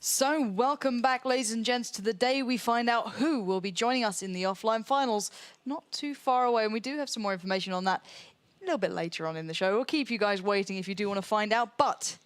So welcome back, ladies and gents, to the day we find out who will be joining us in the offline finals. Not too far away, and we do have some more information on that a little bit later on in the show. We'll keep you guys waiting if you do want to find out, but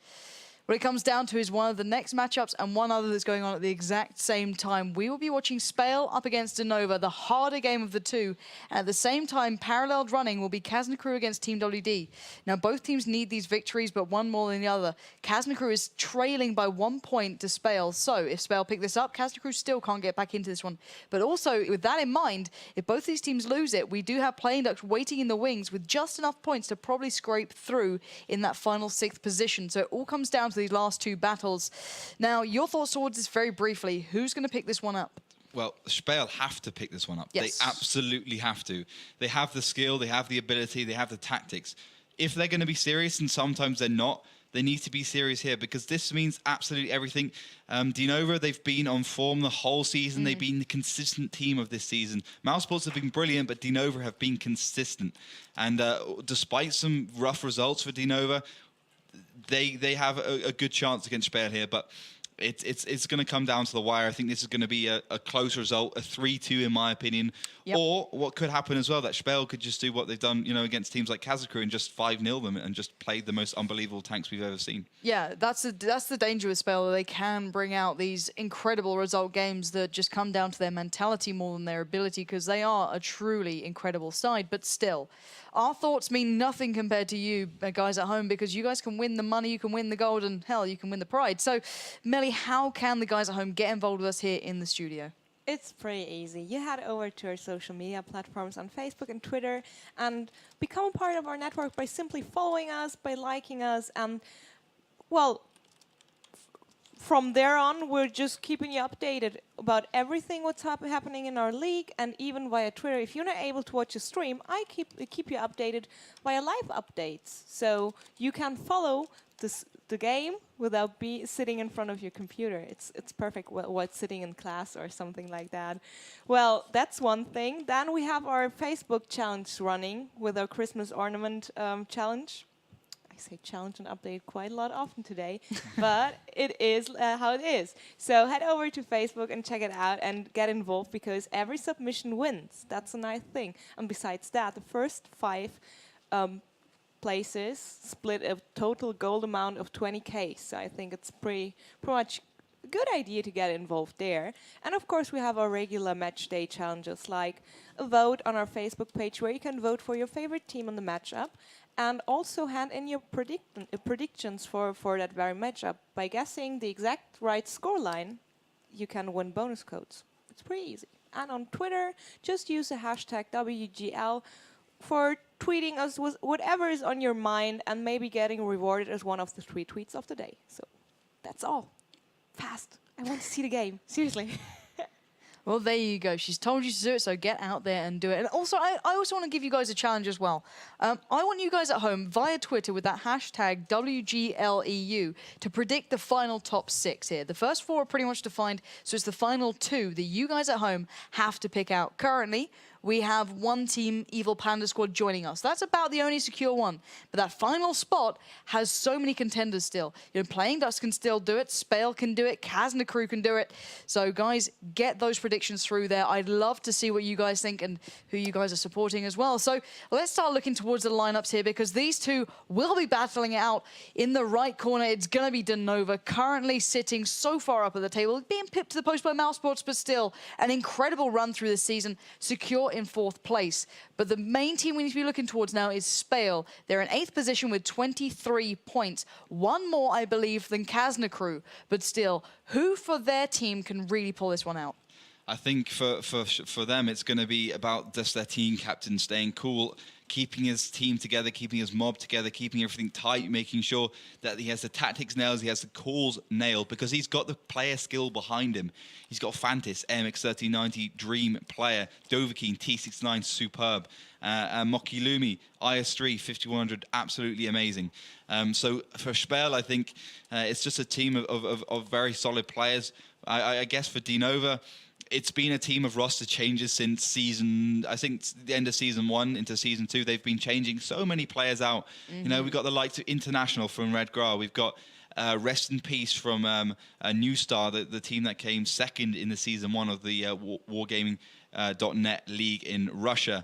what it comes down to is one of the next matchups and one other that's going on at the exact same time. We will be watching SPALE up against DeNova, the harder game of the two. And at the same time, paralleled running will be Crew against Team WD. Now, both teams need these victories, but one more than the other. Crew is trailing by 1 point to SPALE. So if SPALE pick this up, Crew still can't get back into this one. But also, with that in mind, if both these teams lose it, we do have Playing Ducks waiting in the wings with just enough points to probably scrape through in that final 6th position. So it all comes down to these last two battles. Now, your thoughts towards this very briefly. Who's going to pick this one up? Well, SPALE have to pick this one up. Yes. They absolutely have to. They have the skill, they have the ability, they have the tactics. If they're going to be serious, and sometimes they're not, they need to be serious here because this means absolutely everything. DeNova, they've been on form the whole season. They've been the consistent team of this season. Mousesports have been brilliant, but DeNova have been consistent. And despite some rough results for DeNova, they have a good chance against SPALE here, but it's going to come down to the wire. I think this is going to be a close result, a 3-2 in my opinion. Yep. Or what could happen as well, that SPALE could just do what they've done, you know, against teams like Crew and just 5-0 them and just play the most unbelievable tanks we've ever seen. Yeah, that's the danger with SPALE. They can bring out these incredible result games that just come down to their mentality more than their ability, because they are a truly incredible side. But still, our thoughts mean nothing compared to you guys at home, because you guys can win the money, you can win the gold, and hell, you can win the pride. So, Melly, how can the guys at home get involved with us here in the studio? It's pretty easy. You head over to our social media platforms on Facebook and Twitter and become a part of our network by simply following us, by liking us, and, well, from there on, we're just keeping you updated about everything what's happening in our league, and even via Twitter. If you're not able to watch a stream, I keep you updated via live updates, so you can follow the game without sitting in front of your computer. It's perfect while sitting in class or something like that. Well, that's one thing. Then we have our Facebook challenge running with our Christmas ornament challenge. I say challenge and update quite a lot often today, but it is how it is. So head over to Facebook and check it out and get involved, because every submission wins. That's a nice thing. And besides that, the first 5 places split a total gold amount of 20K. So I think it's pretty much a good idea to get involved there. And of course, we have our regular match day challenges, like a vote on our Facebook page where you can vote for your favorite team on the matchup, and also hand in your predictions for that very matchup. By guessing the exact right scoreline, you can win bonus codes. It's pretty easy. And on Twitter, just use the hashtag WGL for tweeting us with whatever is on your mind, and maybe getting rewarded as one of the 3 tweets of the day. So that's all. Fast. I want to see the game. Seriously. Well, there you go. She's told you to do it, so get out there and do it. And also, I also want to give you guys a challenge as well. I want you guys at home, via Twitter, with that hashtag WGLEU, to predict the final top 6 here. The first 4 are pretty much defined, so it's the final 2 that you guys at home have to pick out. Currently, we have one team, Evil Panda Squad, joining us. That's about the only secure one. But that final spot has so many contenders still. You know, Playing Ducks can still do it. SPALE can do it. Crew can do it. So, guys, get those predictions through there. I'd love to see what you guys think and who you guys are supporting as well. So, let's start looking towards the lineups here, because these two will be battling it out. In the right corner, it's going to be DeNova, currently sitting so far up at the table, being pipped to the post by Mousesports, but still an incredible run through this season, secure in 4th place. But the main team we need to be looking towards now is SPALE. They're in 8th position with 23 points. One more, I believe, than Crew. But still, who for their team can really pull this one out? I think for them, it's going to be about just their team captain staying cool, keeping his team together, keeping his mob together, keeping everything tight, making sure that he has the tactics nailed, he has the calls nailed, because he's got the player skill behind him. He's got Fantis, MX1390, Dream player, Dovahkiin, T69, superb, Mokilumi, IS3, 5100, absolutely amazing. So for SPALE, I think it's just a team of very solid players. I guess for DeNova, it's been a team of roster changes since I think the end of season 1 into season 2. They've been changing so many players out. You know, we've got the likes of International from Red Gra. We've got rest in peace from a New Star, the team that came second in the season 1 of the Wargaming.net League in Russia.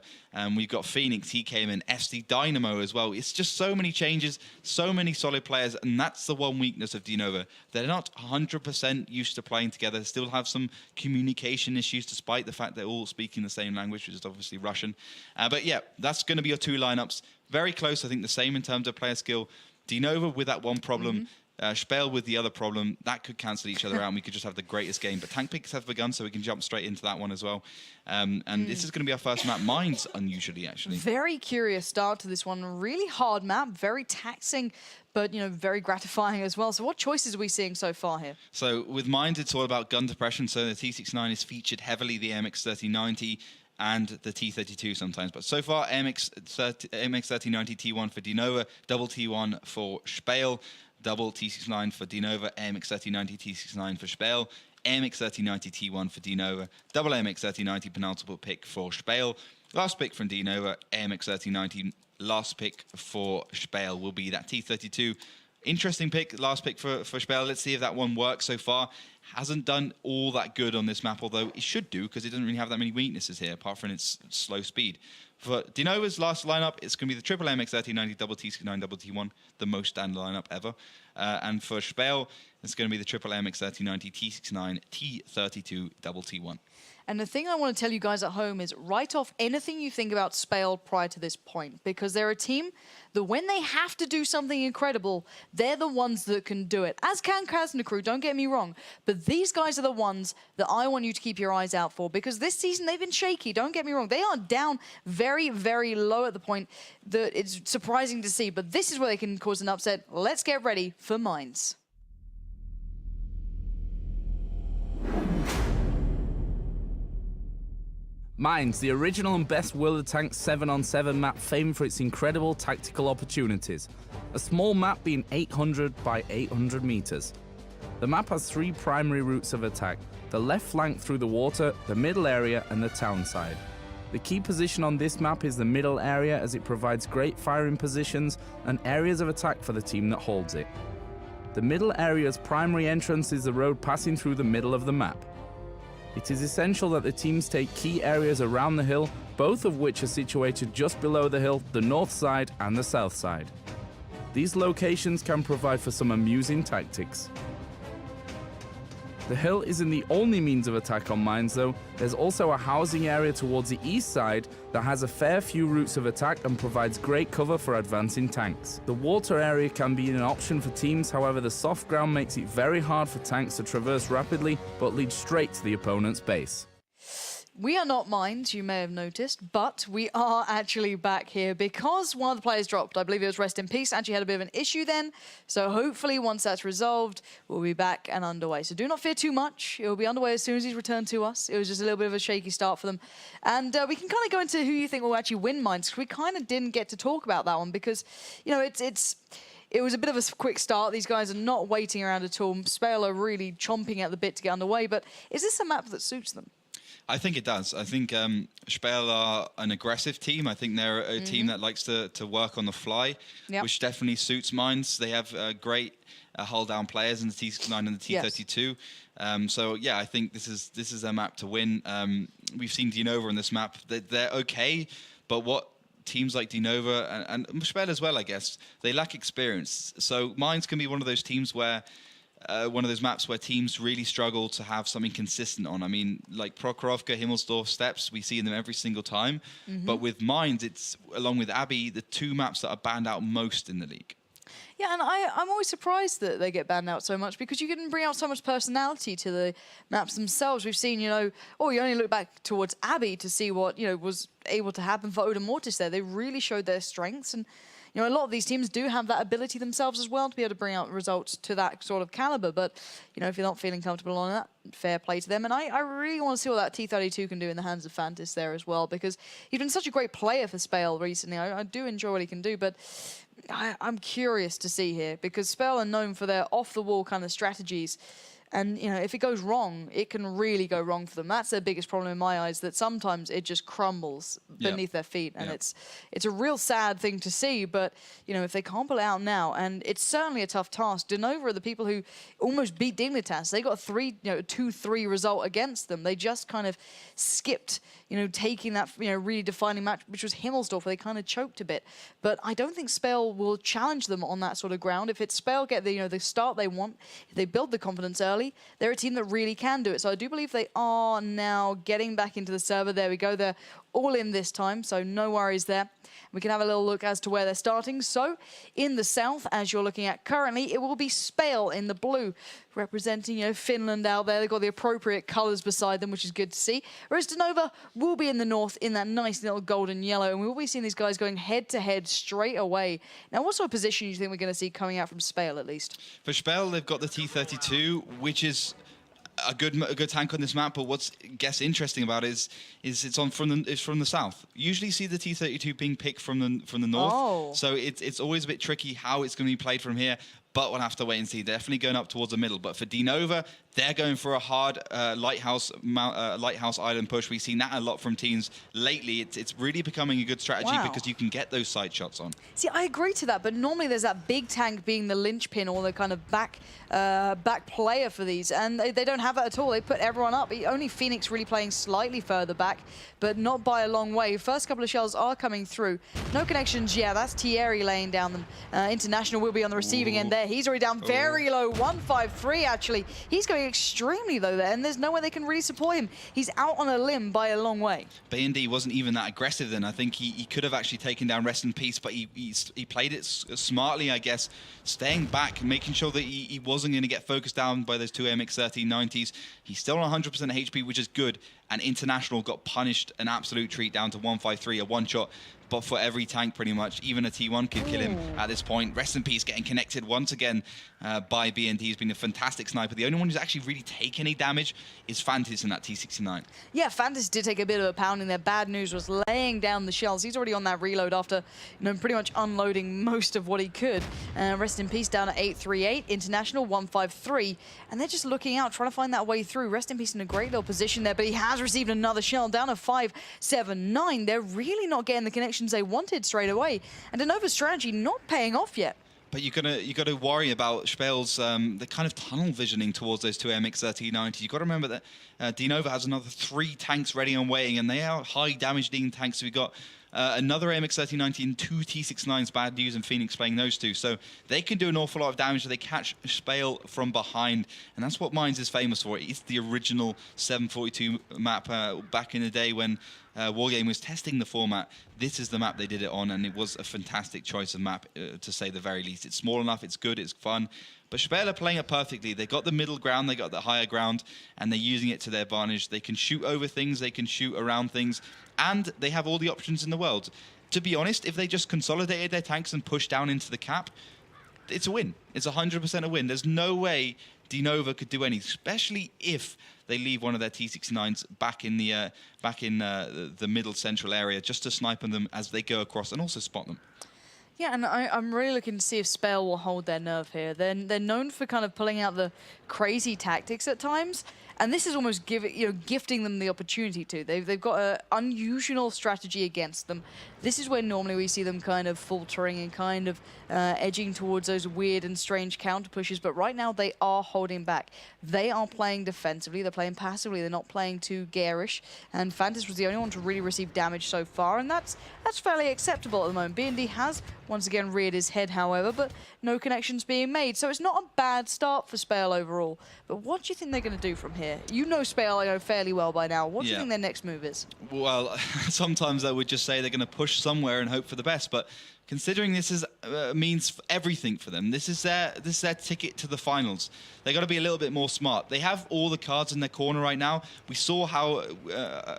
We've got Phoenix, he came in, FC Dynamo as well. It's just so many changes, so many solid players, and that's the one weakness of DeNova. They're not 100% used to playing together. They still have some communication issues, despite the fact they're all speaking the same language, which is obviously Russian. But yeah, that's going to be your 2 lineups. Very close, I think the same in terms of player skill. DeNova with that one problem, SPALE with the other problem. That could cancel each other out, and we could just have the greatest game. But tank picks have begun, so we can jump straight into that one as well. And this is going to be our first map. Mines, unusually, actually. Very curious start to this one. Really hard map, very taxing, but very gratifying as well. So what choices are we seeing so far here? So with Mines, it's all about gun depression. So the T69 is featured heavily, the MX-3090. And the T32 sometimes. But so far, MX-3090 T1 for DeNova, double T1 for SPALE, double T69 for DeNova, MX-3090 T69 for SPALE, MX-3090 T1 for DeNova, double MX-3090 penultimate pick for SPALE, last pick from DeNova, MX-3090, last pick for SPALE will be that T32. Interesting pick, last pick for SPALE. Let's see if that one works so far. Hasn't done all that good on this map, although it should do, because it doesn't really have that many weaknesses here, apart from its slow speed. For DeNova's last lineup, it's going to be the triple MX-3090, double T69, double T1, the most standard lineup ever. And for SPALE, it's going to be the triple MX-3090, T69, T32, double T1. And the thing I want to tell you guys at home is write off anything you think about SPALE prior to this point, because they're a team that when they have to do something incredible, they're the ones that can do it. As can Kaz and the crew, don't get me wrong, but these guys are the ones that I want you to keep your eyes out for, because this season they've been shaky, don't get me wrong. They are down very, very low at the point that it's surprising to see, but this is where they can cause an upset. Let's get ready for Mines. Mines, the original and best World of Tanks 7-on-7 map famed for its incredible tactical opportunities. A small map being 800 by 800 meters. The map has 3 primary routes of attack: the left flank through the water, the middle area, and the town side. The key position on this map is the middle area, as it provides great firing positions and areas of attack for the team that holds it. The middle area's primary entrance is the road passing through the middle of the map. It is essential that the teams take key areas around the hill, both of which are situated just below the hill, the north side and the south side. These locations can provide for some amusing tactics. The hill isn't the only means of attack on Mines though. There's also a housing area towards the east side that has a fair few routes of attack and provides great cover for advancing tanks. The water area can be an option for teams, however the soft ground makes it very hard for tanks to traverse rapidly, but leads straight to the opponent's base. We are not Mines, you may have noticed, but we are actually back here because one of the players dropped. I believe it was Rest in Peace. Actually had a bit of an issue then. So hopefully once that's resolved, we'll be back and underway. So do not fear too much. It will be underway as soon as he's returned to us. It was just a little bit of a shaky start for them. And we can kind of go into who you think will actually win Mines, because we kind of didn't get to talk about that one because, it was a bit of a quick start. These guys are not waiting around at all. SPALE are really chomping at the bit to get underway. But is this a map that suits them? I think it does. I think SPALE are an aggressive team. I think they're a team that likes to work on the fly, which definitely suits Mines. They have great hull-down players in the T69 and the T32. So yeah, I think this is a map to win. We've seen DeNova on this map. They're okay, but what teams like DeNova and SPALE as well, I guess, they lack experience. So Mines can be one of those teams where one of those maps where teams really struggle to have something consistent on. I mean, like Prokhorovka, Himmelsdorf, Steps, we see them every single time. But with Mines, it's, along with Abbey, the 2 maps that are banned out most in the league. Yeah, and I'm always surprised that they get banned out so much, because you can bring out so much personality to the maps themselves. We've seen, you only look back towards Abbey to see what, was able to happen for Odin Mortis there. They really showed their strengths, and a lot of these teams do have that ability themselves as well to be able to bring out results to that sort of caliber. But, if you're not feeling comfortable on that, fair play to them. And I really want to see what that T32 can do in the hands of Fantis there as well, because he's been such a great player for SPALE recently. I do enjoy what he can do, but I'm curious to see here, because SPALE are known for their off-the-wall kind of strategies. And, you know, if it goes wrong, it can really go wrong for them. That's their biggest problem in my eyes, that sometimes it just crumbles beneath their feet. And it's a real sad thing to see. But, you know, if they can't pull it out now, and it's certainly a tough task. DeNova are the people who almost beat Dignitas. They got a 2-3 result against them. They just kind of skipped, you know, taking that, you know, really defining match, which was Himmelsdorf, where they kind of choked a bit. But I don't think SPALE will challenge them on that sort of ground. If it's SPALE get the, you know, the start they want, if they build the confidence early, they're a team that really can do it. So I do believe they are now getting back into the server. There we go. They're all in this time, so no worries there. We can have a little look as to where they're starting. So in the south, as you're looking at currently, it will be SPALE in the blue, representing, you know, Finland out there. They've got the appropriate colors beside them, which is good to see. Whereas DeNova will be in the north in that nice little golden yellow, and we will be seeing these guys going head-to-head straight away. Now, what sort of position do you think we're going to see coming out from SPALE, at least? For SPALE, they've got the T32, which is a good tank on this map, but what's interesting about it is it's from the south. Usually see the T32 being picked from the north, so it's always a bit tricky how it's going to be played from here. But we'll have to wait and see. Definitely going up towards the middle. But for DeNova, they're going for a hard lighthouse island push. We've seen that a lot from teams lately. It's really becoming a good strategy because you can get those side shots on. See, I agree to that, but normally there's that big tank being the linchpin or the kind of back player for these, and they don't have that at all. They put everyone up. Only Phoenix really playing slightly further back, but not by a long way. First couple of shells are coming through. No connections. Yeah, that's Thierry laying down them. International will be on the receiving end there. He's already down very low, 153 actually. He's going extremely low there, and there's no way they can really support him. He's out on a limb by a long way. B&D wasn't even that aggressive then. I think he could have actually taken down Rest in Peace, but he played it smartly, I guess, staying back, making sure that he wasn't going to get focused down by those two MX-1390s. He's still on 100% HP, which is good, and International got punished an absolute treat down to 153, a one-shot. But for every tank, pretty much, even a T1 could kill him at this point. Rest in Peace getting connected once again by B&D. He's been a fantastic sniper. The only one who's actually really taken any damage is Fantis in that T69. Yeah, Fantis did take a bit of a pounding there. Bad news was laying down the shells. He's already on that reload after, you know, pretty much unloading most of what he could. Rest in Peace down at 838. International 153. And they're just looking out, trying to find that way through. Rest in Peace in a great little position there, but he has received another shell down at 579. They're really not getting the connections they wanted straight away, and DeNova's strategy not paying off yet. But you gotta worry about SPALE's the kind of tunnel visioning towards those two MX-1390s. You got to remember that DeNova has another 3 tanks ready and waiting, and they are high damage dealing tanks. So we got another MX-1390 and 2 T69s. Bad news, and Phoenix playing those two, so they can do an awful lot of damage. They catch SPALE from behind, and that's what Mines is famous for. It's the original 742 map back in the day when Wargame was testing the format. This is the map they did it on, and it was a fantastic choice of map, to say the very least. It's small enough, it's good, it's fun. But SPALE are playing it perfectly. They got the middle ground, they got the higher ground, and they're using it to their advantage. They can shoot over things, they can shoot around things, and they have all the options in the world. To be honest, if they just consolidated their tanks and pushed down into the cap, it's a win. It's 100% a win. There's no way DeNova could do anything, especially if they leave one of their T69s back in the middle central area just to snipe them as they go across and also spot them. Yeah, and I'm really looking to see if SPALE will hold their nerve here. They're known for kind of pulling out the crazy tactics at times, and this is almost gifting them the opportunity to. They've got an unusual strategy against them. This is where normally we see them kind of faltering and kind of edging towards those weird and strange counter pushes, but right now they are holding back. They are playing defensively, they're playing passively, they're not playing too garish, and Fantis was the only one to really receive damage so far, and that's fairly acceptable at the moment. B&D has once again reared his head, however, but no connections being made, so it's not a bad start for SPALE overall. But what do you think they're going to do from here? You know SPALE fairly well by now. What do you think their next move is? Well, sometimes I would just say they're going to push somewhere and hope for the best, but considering this is means everything for them, this is their ticket to the finals. They got to be a little bit more smart. They have all the cards in their corner right now. We saw how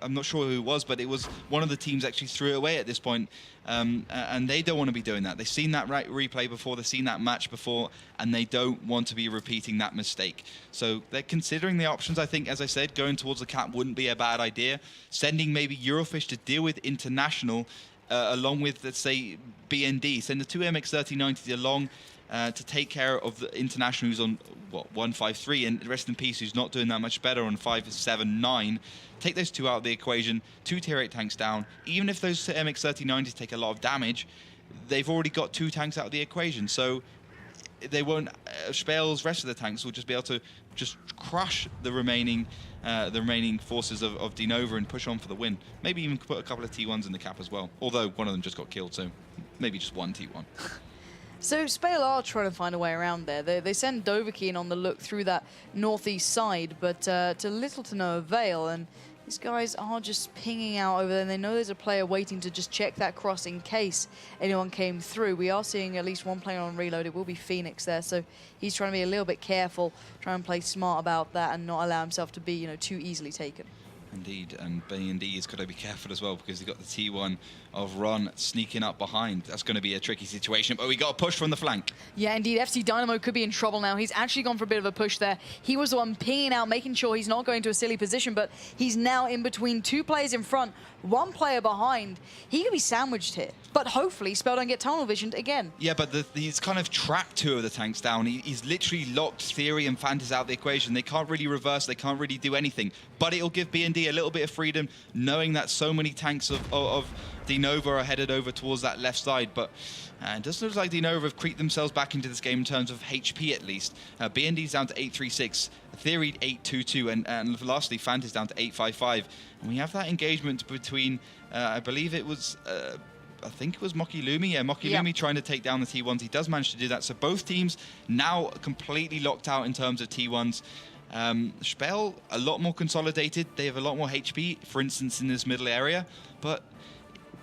I'm not sure who it was, but it was one of the teams actually threw it away at this point, and they don't want to be doing that. They've seen that replay before, they've seen that match before, and they don't want to be repeating that mistake. So they're considering the options. I think, as I said, going towards the cap wouldn't be a bad idea. Sending maybe Eurofish to deal with International, along with, let's say, B&D. Send the 2 MX-1390s along to take care of the International, who's on, what, 153, and rest in peace, who's not doing that much better on 579. Take those two out of the equation, 2 tier 8 tanks down. Even if those MX-39s take a lot of damage, they've already got 2 tanks out of the equation, so they won't. SPALE's rest of the tanks will just be able to just crush the remaining forces of DeNova and push on for the win. Maybe even put a couple of T1s in the cap as well. Although one of them just got killed, so maybe just one T1. So SPALE are trying to find a way around there. They send Dovahkiin on the look through that northeast side, but to little to no avail. And these guys are just pinging out over there, and they know there's a player waiting to just check that cross in case anyone came through. We are seeing at least one player on reload. It will be Phoenix there, so he's trying to be a little bit careful, try and play smart about that and not allow himself to be, you know, too easily taken. Indeed, and B&D has got to be careful as well because he's got the T1 of Ron sneaking up behind. That's going to be a tricky situation, but we got a push from the flank. Yeah, indeed. FC Dynamo could be in trouble now. He's actually gone for a bit of a push there. He was the one pinging out, making sure he's not going to a silly position, but he's now in between 2 players in front, 1 player behind. He could be sandwiched here, but hopefully SPALE don't get tunnel visioned again. Yeah, but he's kind of tracked 2 of the tanks down. He's literally locked Theory and Fantas out of the equation. They can't really reverse, they can't really do anything, but it'll give B&D a little bit of freedom, knowing that so many tanks of DeNova are headed over towards that left side. But it doesn't look like DeNova have creeped themselves back into this game in terms of HP at least. B&D's down to 836, Theory 822, and lastly Fantas down to 855. And we have that engagement between, I believe it was, I think it was Mokilumi. Yeah, Mokilumi trying to take down the T1s. He does manage to do that. So both teams now completely locked out in terms of T1s. SPALE, a lot more consolidated. They have a lot more HP, for instance, in this middle area. But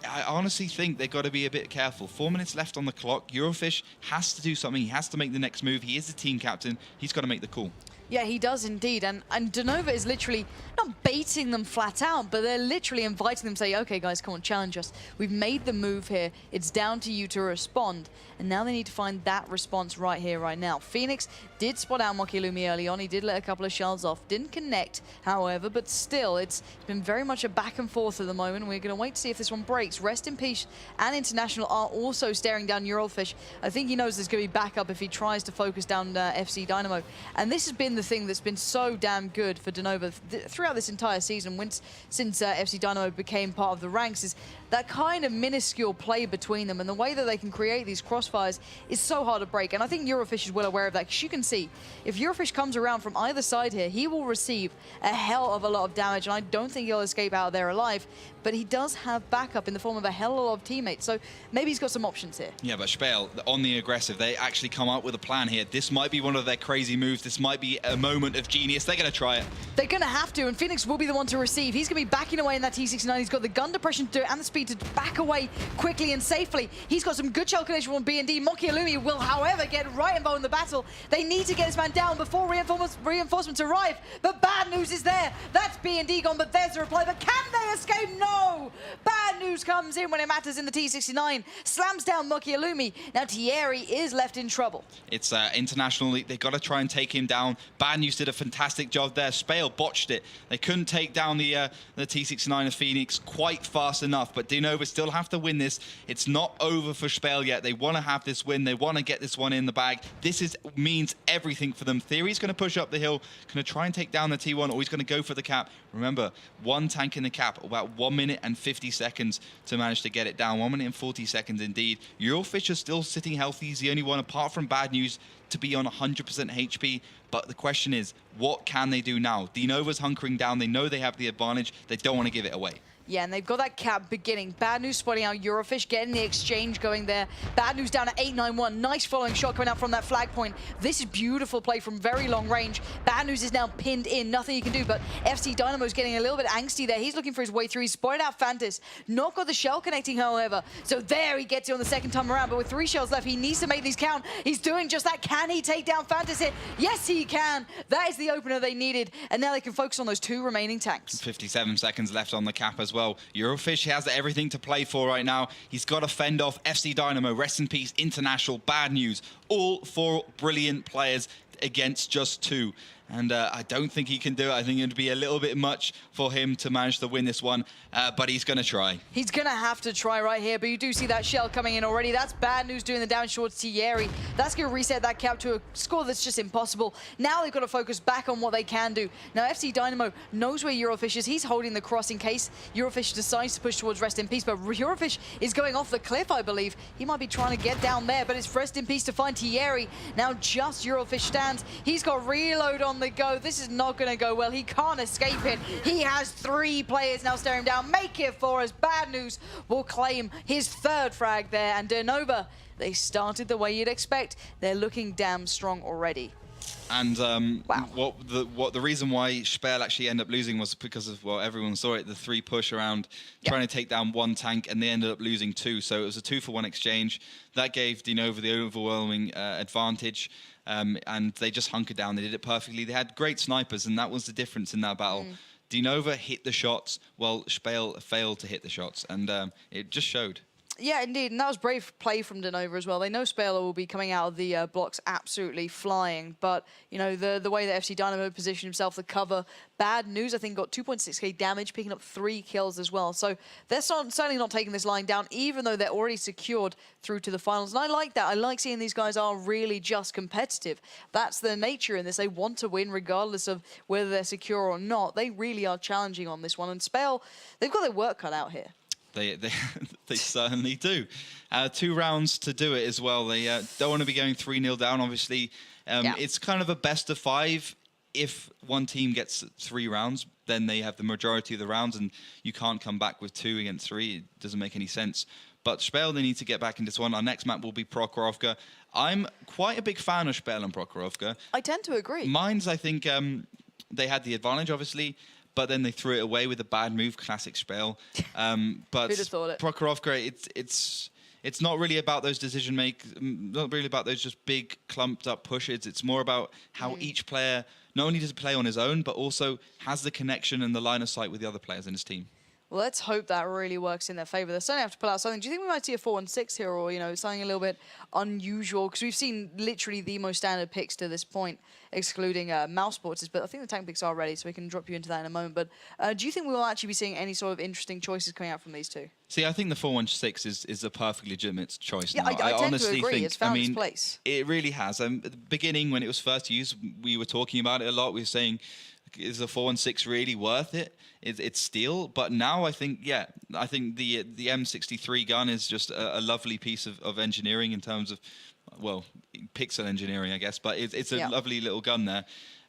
I honestly think they've got to be a bit careful. 4 minutes left on the clock. Eurofish has to do something. He has to make the next move. He is the team captain. He's got to make the call. Yeah, he does indeed. And DeNova is literally not baiting them flat out, but they're literally inviting them to say, okay, guys, come on, challenge us. We've made the move here. It's down to you to respond. And now they need to find that response right here, right now. Phoenix did spot out Mokilumi early on. He did let a couple of shells off. Didn't connect, however, but still, it's been very much a back and forth at the moment. We're going to wait to see if this one breaks. Rest in Peace and International are also staring down Eurofish. I think he knows there's going to be backup if he tries to focus down FC Dynamo. And this has been the thing that's been so damn good for DeNova throughout this entire season since FC Dynamo became part of the ranks, is that kind of minuscule play between them, and the way that they can create these crossfires is so hard to break. And I think Eurofish is well aware of that, because you can see if Eurofish comes around from either side here, he will receive a hell of a lot of damage, and I don't think he'll escape out of there alive, but he does have backup in the form of a hell of a lot of teammates, so maybe he's got some options here. Yeah, but SPALE, on the aggressive, they actually come up with a plan here. This might be one of their crazy moves. This might be a moment of genius. They're going to try it. They're going to have to, and Phoenix will be the one to receive. He's going to be backing away in that T69. He's got the gun depression to do it and the speed to back away quickly and safely. He's got some good shell connection from B&D. Mokilumi will, however, get right involved in the battle. They need to get this man down before reinforcements arrive, but bad news is there. That's B&D gone, but there's the reply. But can they escape? No! Bad news comes in when it matters in the T69. Slams down Mokilumi. Now Thierry is left in trouble. It's International. They've got to try and take him down. Bad News did a fantastic job there. SPALE botched it. They couldn't take down the T69 of Phoenix quite fast enough, but DeNova still have to win this. It's not over for SPALE yet. They want to have this win. They want to get this one in the bag. This means everything for them. Theory's going to push up the hill, going to try and take down the T1, or he's going to go for the cap. Remember, 1 tank in the cap, about 1 minute and 50 seconds to manage to get it down. 1 minute and 40 seconds indeed. Eurofish is still sitting healthy. He's the only one, apart from Bad News, to be on 100% HP. But the question is, what can they do now? DeNova's hunkering down. They know they have the advantage. They don't want to give it away. Yeah, and they've got that cap beginning. Bad News spotting out Eurofish, getting the exchange going there. Bad News down at 891. Nice following shot coming out from that flag point. This is beautiful play from very long range. Bad News is now pinned in. Nothing he can do, but FC Dynamo's getting a little bit angsty there. He's looking for his way through. He's spotted out Fantas. Not got the shell connecting, however. So there he gets it on the second time around, but with 3 shells left, he needs to make these count. He's doing just that. Can he take down Fantas here? Yes, he can. That is the opener they needed, and now they can focus on those 2 remaining tanks. 57 seconds left on the cap as well. Eurofish has everything to play for right now. He's got to fend off FC Dynamo, Rest in Peace, International, Bad News. All 4 brilliant players. against just 2. And I don't think he can do it. I think it would be a little bit much for him to manage to win this one, but he's going to try. He's going to have to try right here, but you do see that shell coming in already. That's bad news doing the damage towards Thierry. That's going to reset that cap to a score that's just impossible. Now they've got to focus back on what they can do. Now FC Dynamo knows where Eurofish is. He's holding the cross in case Eurofish decides to push towards Rest in Peace, but Eurofish is going off the cliff, I believe. He might be trying to get down there, but it's Rest in Peace to find Thierry. Now just Eurofish stands. He's got reload on the go. This is not going to go well. He can't escape it. He has 3 players now staring down. Make it 4 as bad news will claim his 3rd frag there. And DeNova, they started the way you'd expect. They're looking damn strong already. And wow. what the reason why SPALE actually ended up losing was because of, well, everyone saw it, the 3 push around trying to take down 1 tank, and they ended up losing 2. So it was a 2-for-1 exchange. That gave DeNova the overwhelming advantage. And they just hunkered down. They did it perfectly. They had great snipers, and that was the difference in that battle. DeNova hit the shots, while SPALE failed to hit the shots, and it just showed. Yeah, indeed, and that was brave play from DeNova as well. They know SPALE will be coming out of the blocks absolutely flying, but you know the way that FC Dynamo positioned himself, the cover, bad news. I think got 2.6k damage, picking up 3 kills as well. So they're certainly not taking this line down, even though they're already secured through to the finals. And I like that. I like seeing these guys are really just competitive. That's their nature in this. They want to win regardless of whether they're secure or not. They really are challenging on this one. And SPALE, they've got their work cut out here. They certainly do. 2 rounds to do it as well. They don't want to be going 3-0 down, obviously. It's kind of a best of 5. If one team gets 3 rounds, then they have the majority of the rounds, and you can't come back with 2 against 3. It doesn't make any sense. But SPALE, they need to get back into this one. Our next map will be Prokhorovka. I'm quite a big fan of SPALE and Prokhorovka. I tend to agree. Mines, I think they had the advantage, obviously, but then they threw it away with a bad move, classic SPALE. But Who'd have thought it? Prokhorovka, it's not really about those not really about those just big clumped up pushes. It's more about how each player not only does play on his own, but also has the connection and the line of sight with the other players in his team. Well, let's hope that really works in their favor. They certainly have to pull out something. Do you think we might see a 4-1-6 here, or something a little bit unusual? Because we've seen literally the most standard picks to this point, excluding Mouse Sports. But I think the tank picks are ready, so we can drop you into that in a moment. But do you think we will actually be seeing any sort of interesting choices coming out from these 2? See, I think the 4-1-6 is a perfectly legitimate choice. Yeah, now. I tend honestly to agree. think, It's found its place. It really has. At the beginning, when it was first used, we were talking about it a lot. We were saying, is the 4-1-6 really worth it? It's steel, but now I think, I think the M63 gun is just a lovely piece of engineering in terms of, well, pixel engineering, I guess, but it's a lovely little gun there,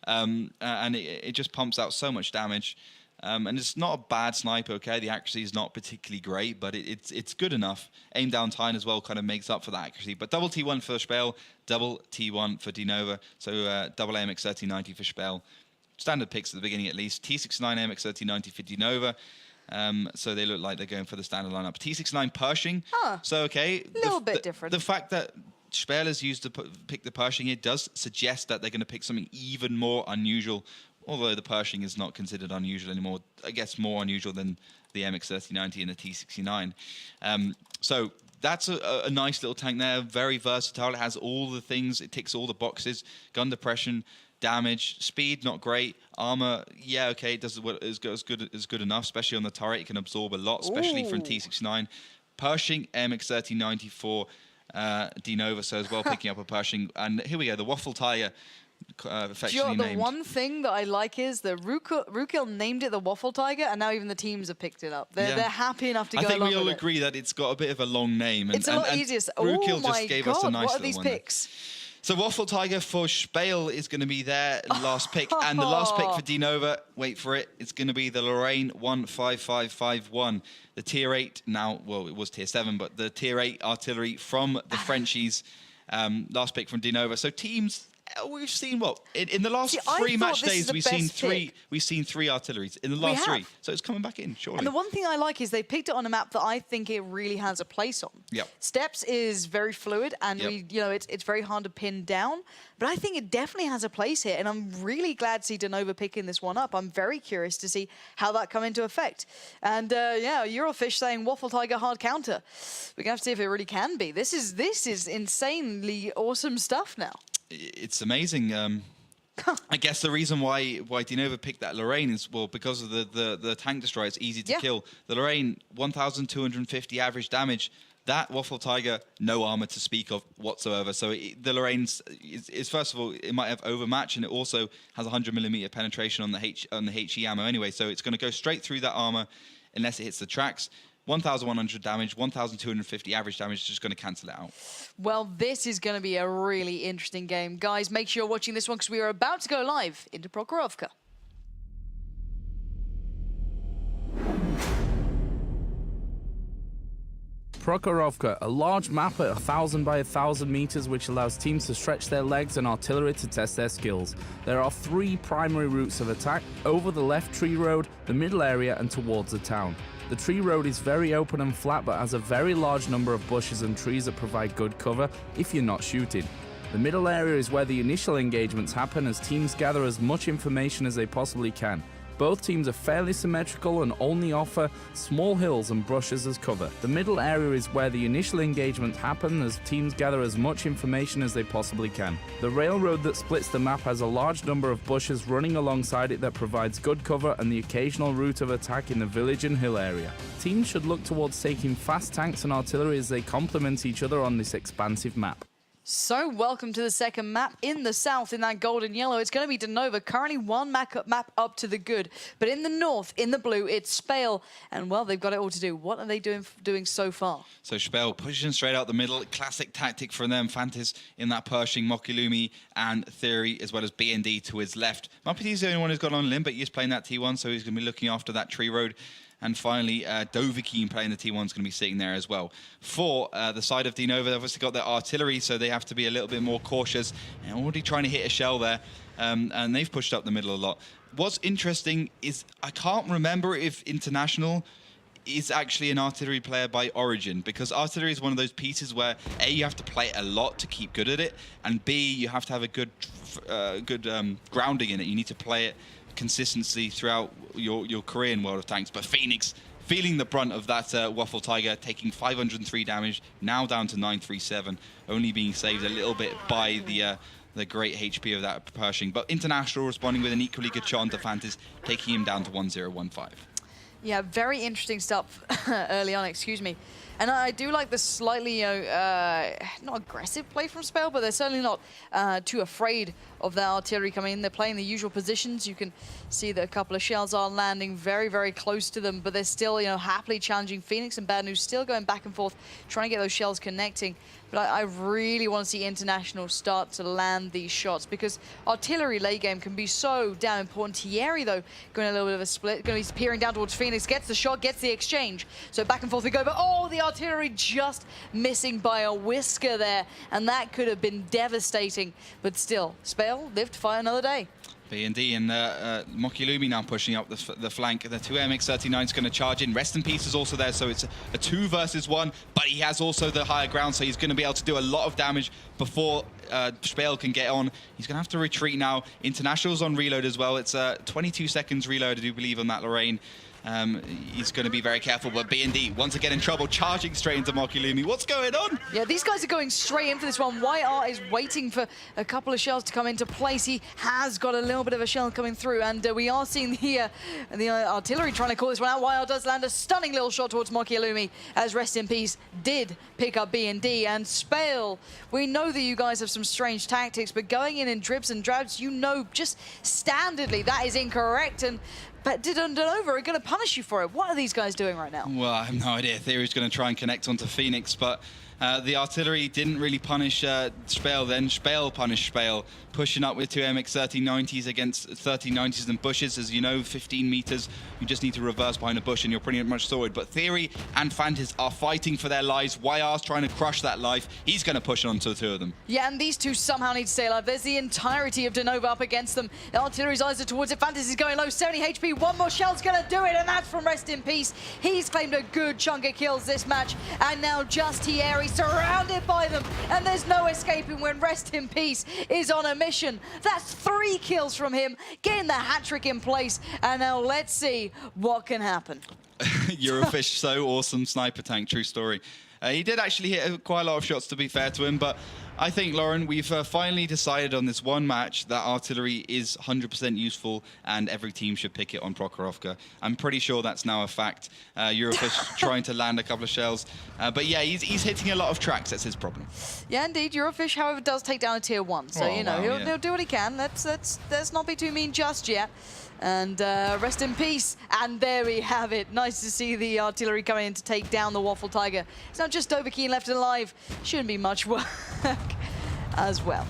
and it just pumps out so much damage, and it's not a bad sniper. Okay, the accuracy is not particularly great, but it's good enough. Aim down time as well kind of makes up for that accuracy. But double T1 for SPALE, double T1 for DeNova, so double AMX 3090 for SPALE. Standard picks at the beginning, at least. T69 AMX 3090 for DeNova. So they look like they're going for the standard lineup. T69 Pershing. So, okay. A little bit different. The fact that SPALE is used to pick the Pershing here does suggest that they're going to pick something even more unusual, although the Pershing is not considered unusual anymore. I guess more unusual than the MX 3090 and the T69. So that's a nice little tank there. Very versatile. It has all the things. It ticks all the boxes. Gun depression, damage, speed, not great. Armor, yeah, okay, it does as good enough, especially on the turret. It can absorb a lot, especially from T69. Pershing, MX 3090 for DeNova, so as well picking up a Pershing. And here we go, the Waffle Tiger, affectionately named. The one thing that I like is that Rukil named it the Waffle Tiger, and now even the teams have picked it up. They're happy enough to go along with it. I think we all agree that it's got a bit of a long name. It's a lot easier. Rukil just gave us a nice what are little these one picks? So Waffle Tiger for SPALE is going to be their last pick. And the last pick for DeNova, wait for it, it's going to be the Lorraine 15551. The Tier 8, now, well, it was Tier 7, but the Tier 8 artillery from the Frenchies. Last pick from DeNova. So teams, we've seen what? In the last 3 match days, we've seen three artilleries. In the last 3. So it's coming back in, surely. And the one thing I like is they picked it on a map that I think it really has a place on. Yep. Steps is very fluid, and it's very hard to pin down. But I think it definitely has a place here, and I'm really glad to see DeNova picking this one up. I'm very curious to see how that come into effect. And Eurofish saying Waffle Tiger hard counter. We're gonna have to see if it really can be. This is insanely awesome stuff now. It's amazing. I guess the reason why DeNova picked that Lorraine is, well, because of the tank destroyer. It's easy to kill. The Lorraine, 1,250 average damage. That Waffle Tiger, no armor to speak of whatsoever. So the Lorraine's is first of all, it might have overmatch, and it also has 100mm penetration on the HE ammo anyway. So it's going to go straight through that armor unless it hits the tracks. 1,100 damage, 1,250 average damage is just going to cancel it out. Well, this is going to be a really interesting game. Guys, make sure you're watching this one because we are about to go live into Prokhorovka. Prokhorovka, a large map at 1,000 by 1,000 meters which allows teams to stretch their legs and artillery to test their skills. There are 3 primary routes of attack: over the left tree road, the middle area, and towards the town. The tree road is very open and flat but has a very large number of bushes and trees that provide good cover if you're not shooting. The middle area is where the initial engagements happen as teams gather as much information as they possibly can. Both teams are fairly symmetrical and only offer small hills and bushes as cover. The middle area is where the initial engagements happen as teams gather as much information as they possibly can. The railroad that splits the map has a large number of bushes running alongside it that provides good cover and the occasional route of attack in the village and hill area. Teams should look towards taking fast tanks and artillery as they complement each other on this expansive map. So welcome to the second map in the south in that gold and yellow. It's going to be DeNova, currently one map up to the good. But in the north, in the blue, it's SPALE. And, well, they've got it all to do. What are they doing so far? So SPALE pushing straight out the middle. Classic tactic for them. Fantas in that Pershing, Mokilumi and Theory, as well as B&D to his left. Muppeti's the only one who's got on limb, but he's playing that T1, so he's going to be looking after that tree road. And finally, Dovahkiin playing the T1 is going to be sitting there as well. For the side of DeNova, they've obviously got their artillery, so they have to be a little bit more cautious. And already trying to hit a shell there, and they've pushed up the middle a lot. What's interesting is I can't remember if International is actually an artillery player by origin, because artillery is one of those pieces where A, you have to play it a lot to keep good at it, and B, you have to have a good grounding in it. You need to play it consistency throughout your career in World of Tanks. But Phoenix feeling the brunt of that Waffle Tiger, taking 503 damage, now down to 937, only being saved a little bit by the great HP of that Pershing. But International responding with an equally good shot onto Fantas, taking him down to 1015. Yeah, very interesting stuff early on, excuse me. And I do like the slightly, not aggressive play from SPALE, but they're certainly not too afraid of their artillery coming in. They're playing the usual positions. You can see that a couple of shells are landing very, very close to them, but they're still, happily challenging Phoenix and Bad News, still going back and forth, trying to get those shells connecting. But I really want to see International start to land these shots, because artillery late game can be so damn important. Thierry, though, going a little bit of a split, going to be peering down towards Phoenix, gets the shot, gets the exchange. So back and forth we go, but oh, the artillery just missing by a whisker there, and that could have been devastating. But still, SPALE lived to fight another day. B&D and Mokilumi now pushing up the flank. The 2 MX-39 is going to charge in. Rest in Peace is also there, so it's a 2 versus 1, but he has also the higher ground, so he's going to be able to do a lot of damage before SPALE can get on. He's going to have to retreat now. International's on reload as well. It's 22 seconds reload, I do believe, on that Lorraine. He's going to be very careful, but B&D once again in trouble, charging straight into Mokilumi. What's going on? Yeah, these guys are going straight in for this one. YR is waiting for a couple of shells to come into place. He has got a little bit of a shell coming through, and we are seeing the artillery trying to call this one out. YR does land a stunning little shot towards Mokilumi, as Rest in Peace did pick up B&D. And SPALE, we know that you guys have some strange tactics, but going in dribs and drabs, just standardly that is incorrect. But DeNova are going to punish you for it. What are these guys doing right now? Well, I have no idea. Theory's going to try and connect onto Phoenix, but the artillery didn't really punish SPALE then. SPALE punished SPALE, pushing up with 2 MX-3090s against 3090s and bushes. As you know, 15 meters, you just need to reverse behind a bush and you're pretty much sorted. But Theory and Fantas are fighting for their lives. YR's trying to crush that life. He's going to push on to the 2 of them. Yeah, and these two somehow need to stay alive. There's the entirety of DeNova up against them. The artillery's eyes are towards it. Fantas is going low, 70 HP. One more shell's going to do it, and that's from Rest in Peace. He's claimed a good chunk of kills this match, and now just Thierry surrounded by them, and there's no escaping when Rest in Peace is on a mission. That's 3 kills from him, getting the hat trick in place, and now let's see what can happen. Eurofish, so awesome sniper tank, true story. He did actually hit quite a lot of shots, to be fair to him, but I think, Lauren, we've finally decided on this one match that artillery is 100% useful and every team should pick it on Prokhorovka. I'm pretty sure that's now a fact. Eurofish trying to land a couple of shells. But yeah, he's hitting a lot of tracks. That's his problem. Yeah, indeed. Eurofish, however, does take down a tier 1. So, Oh, you know, wow, he'll do what he can. Let's not be too mean just yet. And rest in peace. And there we have it. Nice to see the artillery coming in to take down the Waffle Tiger. It's not just Dovahkiin left alive. Shouldn't be much work as well.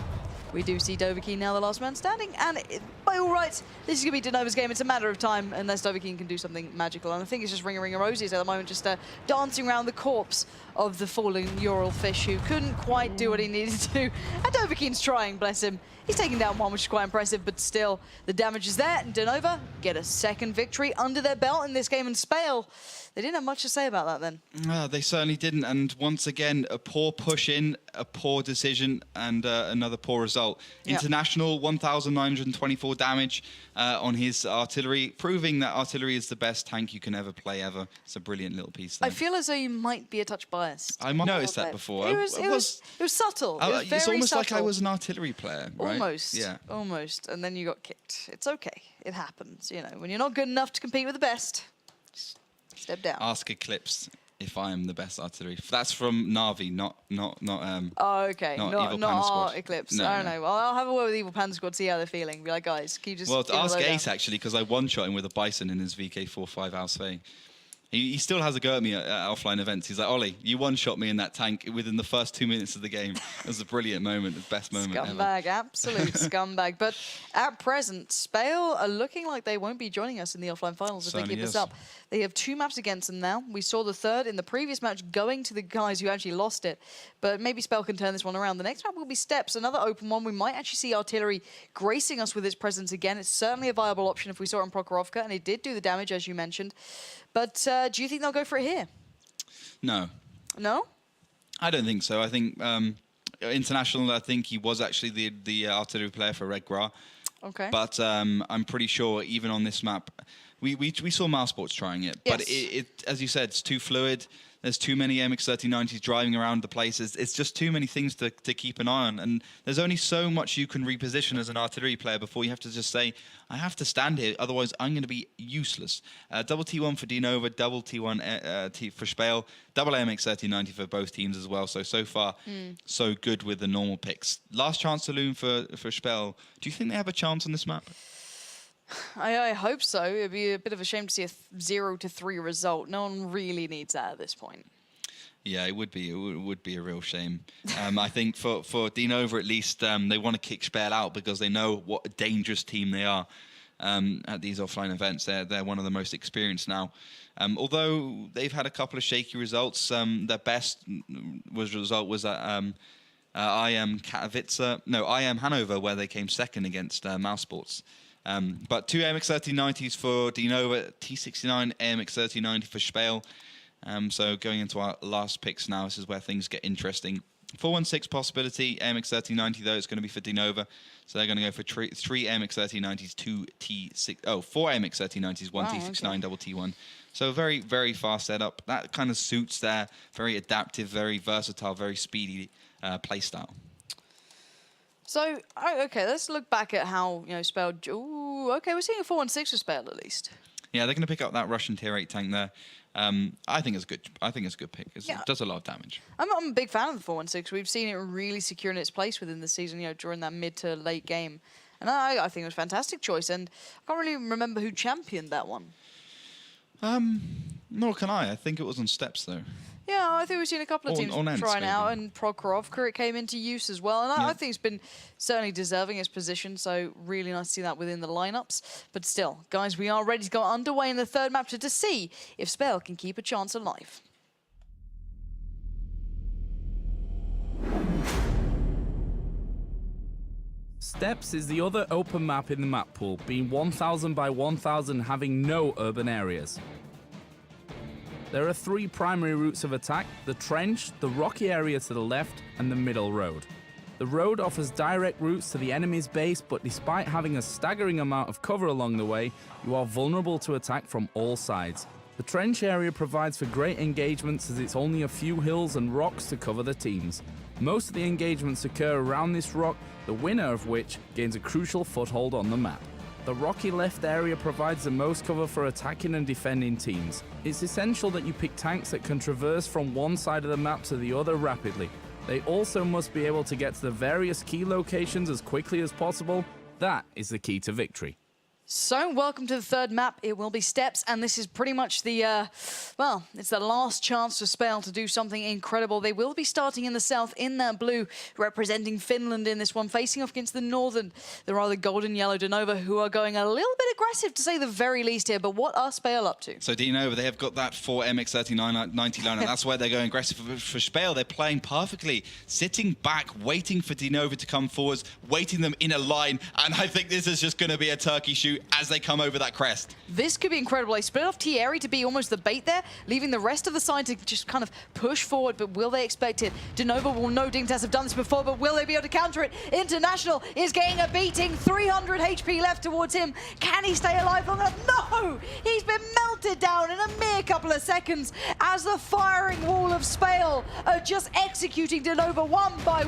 We do see Dovahkiin now the last man standing. And by all rights, this is going to be DeNova's game. It's a matter of time unless Dovahkiin can do something magical. And I think it's just Ring a Rosies at the moment, just dancing around the corpse of the fallen Ural fish who couldn't quite do what he needed to. And Dovahkiin's trying, bless him. He's taking down one, which is quite impressive, but still, the damage is there. And DeNova get a second victory under their belt in this game. And SPALE, they didn't have much to say about that then. They certainly didn't. And once again, a poor push in, a poor decision, and another poor result. Yep. International, 1,924 damage on his artillery, proving that artillery is the best tank you can ever play ever. It's a brilliant little piece there. I feel as though you might be a touch biased. I noticed that before. It was subtle. It was very it's almost subtle. like I was an artillery player, right? Almost. Yeah. Almost. And then you got kicked. It's okay. It happens. You know, when you're not good enough to compete with the best, just step down. Ask Eclipse if I am the best artillery. That's from Navi, not Oh, okay. not Not Evil Panda Squad. our Eclipse. No, I don't no. know. Well, I'll have a word with Evil Panda Squad, see how they're feeling. Be like, guys, can you just Well, give a ask lowdown? Ace, actually, because I one-shot him with a Bison in his VK45 Ausfey. He still has a go at me at offline events. He's like, Ollie, you one-shot me in that tank within the first 2 minutes of the game. It was a brilliant moment, the best moment ever. Scumbag, absolute scumbag. But at present, SPALE are looking like they won't be joining us in the offline finals if they Certainly keep this is. up. They have 2 maps against them now. We saw the third in the previous match going to the guys who actually lost it. But maybe SPALE can turn this one around. The next map will be Steps, another open one. We might actually see artillery gracing us with its presence again. It's certainly a viable option if we saw it on Prokhorovka, and it did do the damage, as you mentioned. But do you think they'll go for it here? No. No? I don't think so. I think International, I think he was actually the artillery player for Red Gra. Okay. But I'm pretty sure even on this map, we saw Mousesports trying it. But Yes. it, as you said, it's too fluid. There's too many MX-3090s driving around the places. It's just too many things to keep an eye on. And there's only so much you can reposition as an artillery player before you have to just say, I have to stand here, otherwise I'm going to be useless. Double T1 for DeNova, double T1 for SPALE, double MX-3090 for both teams as well. So far, so good with the normal picks. Last chance saloon for SPALE. Do you think they have a chance on this map? I hope so. It'd be a bit of a shame to see a 0-3 result. No one really needs that at this point. Yeah, it would be. It would be a real shame. I think for DeNova at least, they want to kick SPALE out because they know what a dangerous team they are at these offline events. They're one of the most experienced now. Although they've had a couple of shaky results, their best result was at IM Katowice. No, IM Hanover, where they came second against Mousesports. But 2 MX-3090s for DeNova, T69 MX-3090 for SPALE. So going into our last picks now, this is where things get interesting. 416 possibility, MX-3090 though, it's going to be for DeNova. So they're going to go for 3 MX-3090s, 2 T6, 4 MX-3090s, 1 T69, okay. Double T1. So a very, very fast setup. That kind of suits their very adaptive, very versatile, very speedy playstyle. So, okay, let's look back at how, SPALE... Ooh, okay, we're seeing a 4-1-6 for SPALE at least. Yeah, they're going to pick up that Russian tier 8 tank there. I think it's good. I think it's a good pick. It does a lot of damage. I'm a big fan of the 4-1-6. We've seen it really securing its place within the season, during that mid to late game. And I think it was a fantastic choice. And I can't really remember who championed that one. Nor can I. I think it was on Steps, though. Yeah, I think we've seen a couple of teams trying out, maybe. and Prokhorovka, it came into use as well. And I think it's been certainly deserving its position, so really nice to see that within the lineups. But still, guys, we are ready to go underway in the third map to see if SPALE can keep a chance alive. Steps is the other open map in the map pool, being 1,000 by 1,000, having no urban areas. There are 3 primary routes of attack: the trench, the rocky area to the left, and the middle road. The road offers direct routes to the enemy's base, but despite having a staggering amount of cover along the way, you are vulnerable to attack from all sides. The trench area provides for great engagements as it's only a few hills and rocks to cover the teams. Most of the engagements occur around this rock, the winner of which gains a crucial foothold on the map. The rocky left area provides the most cover for attacking and defending teams. It's essential that you pick tanks that can traverse from one side of the map to the other rapidly. They also must be able to get to the various key locations as quickly as possible. That is the key to victory. So, welcome to the third map. It will be Steps, and this is pretty much the, well, it's the last chance for SPALE to do something incredible. They will be starting in the south in that blue, representing Finland in this one, facing off against the northern, the rather golden-yellow DeNova, who are going a little bit aggressive, to say the very least here. But what are SPALE up to? So, DeNova, they have got that 4 MX-39 90 line, and that's where they're going aggressive. For SPALE, they're playing perfectly, sitting back, waiting for DeNova to come forwards, waiting them in a line, and I think this is just going to be a turkey shoot as they come over that crest. This could be incredible. They split off Thierry to be almost the bait there, leaving the rest of the side to just kind of push forward, but will they expect it? DeNova will know Dignitas have done this before, but will they be able to counter it? International is getting a beating, 300 HP left towards him. Can he stay alive long enough? No! He's been melted down in a mere couple of seconds as the firing wall of SPALE are just executing DeNova one by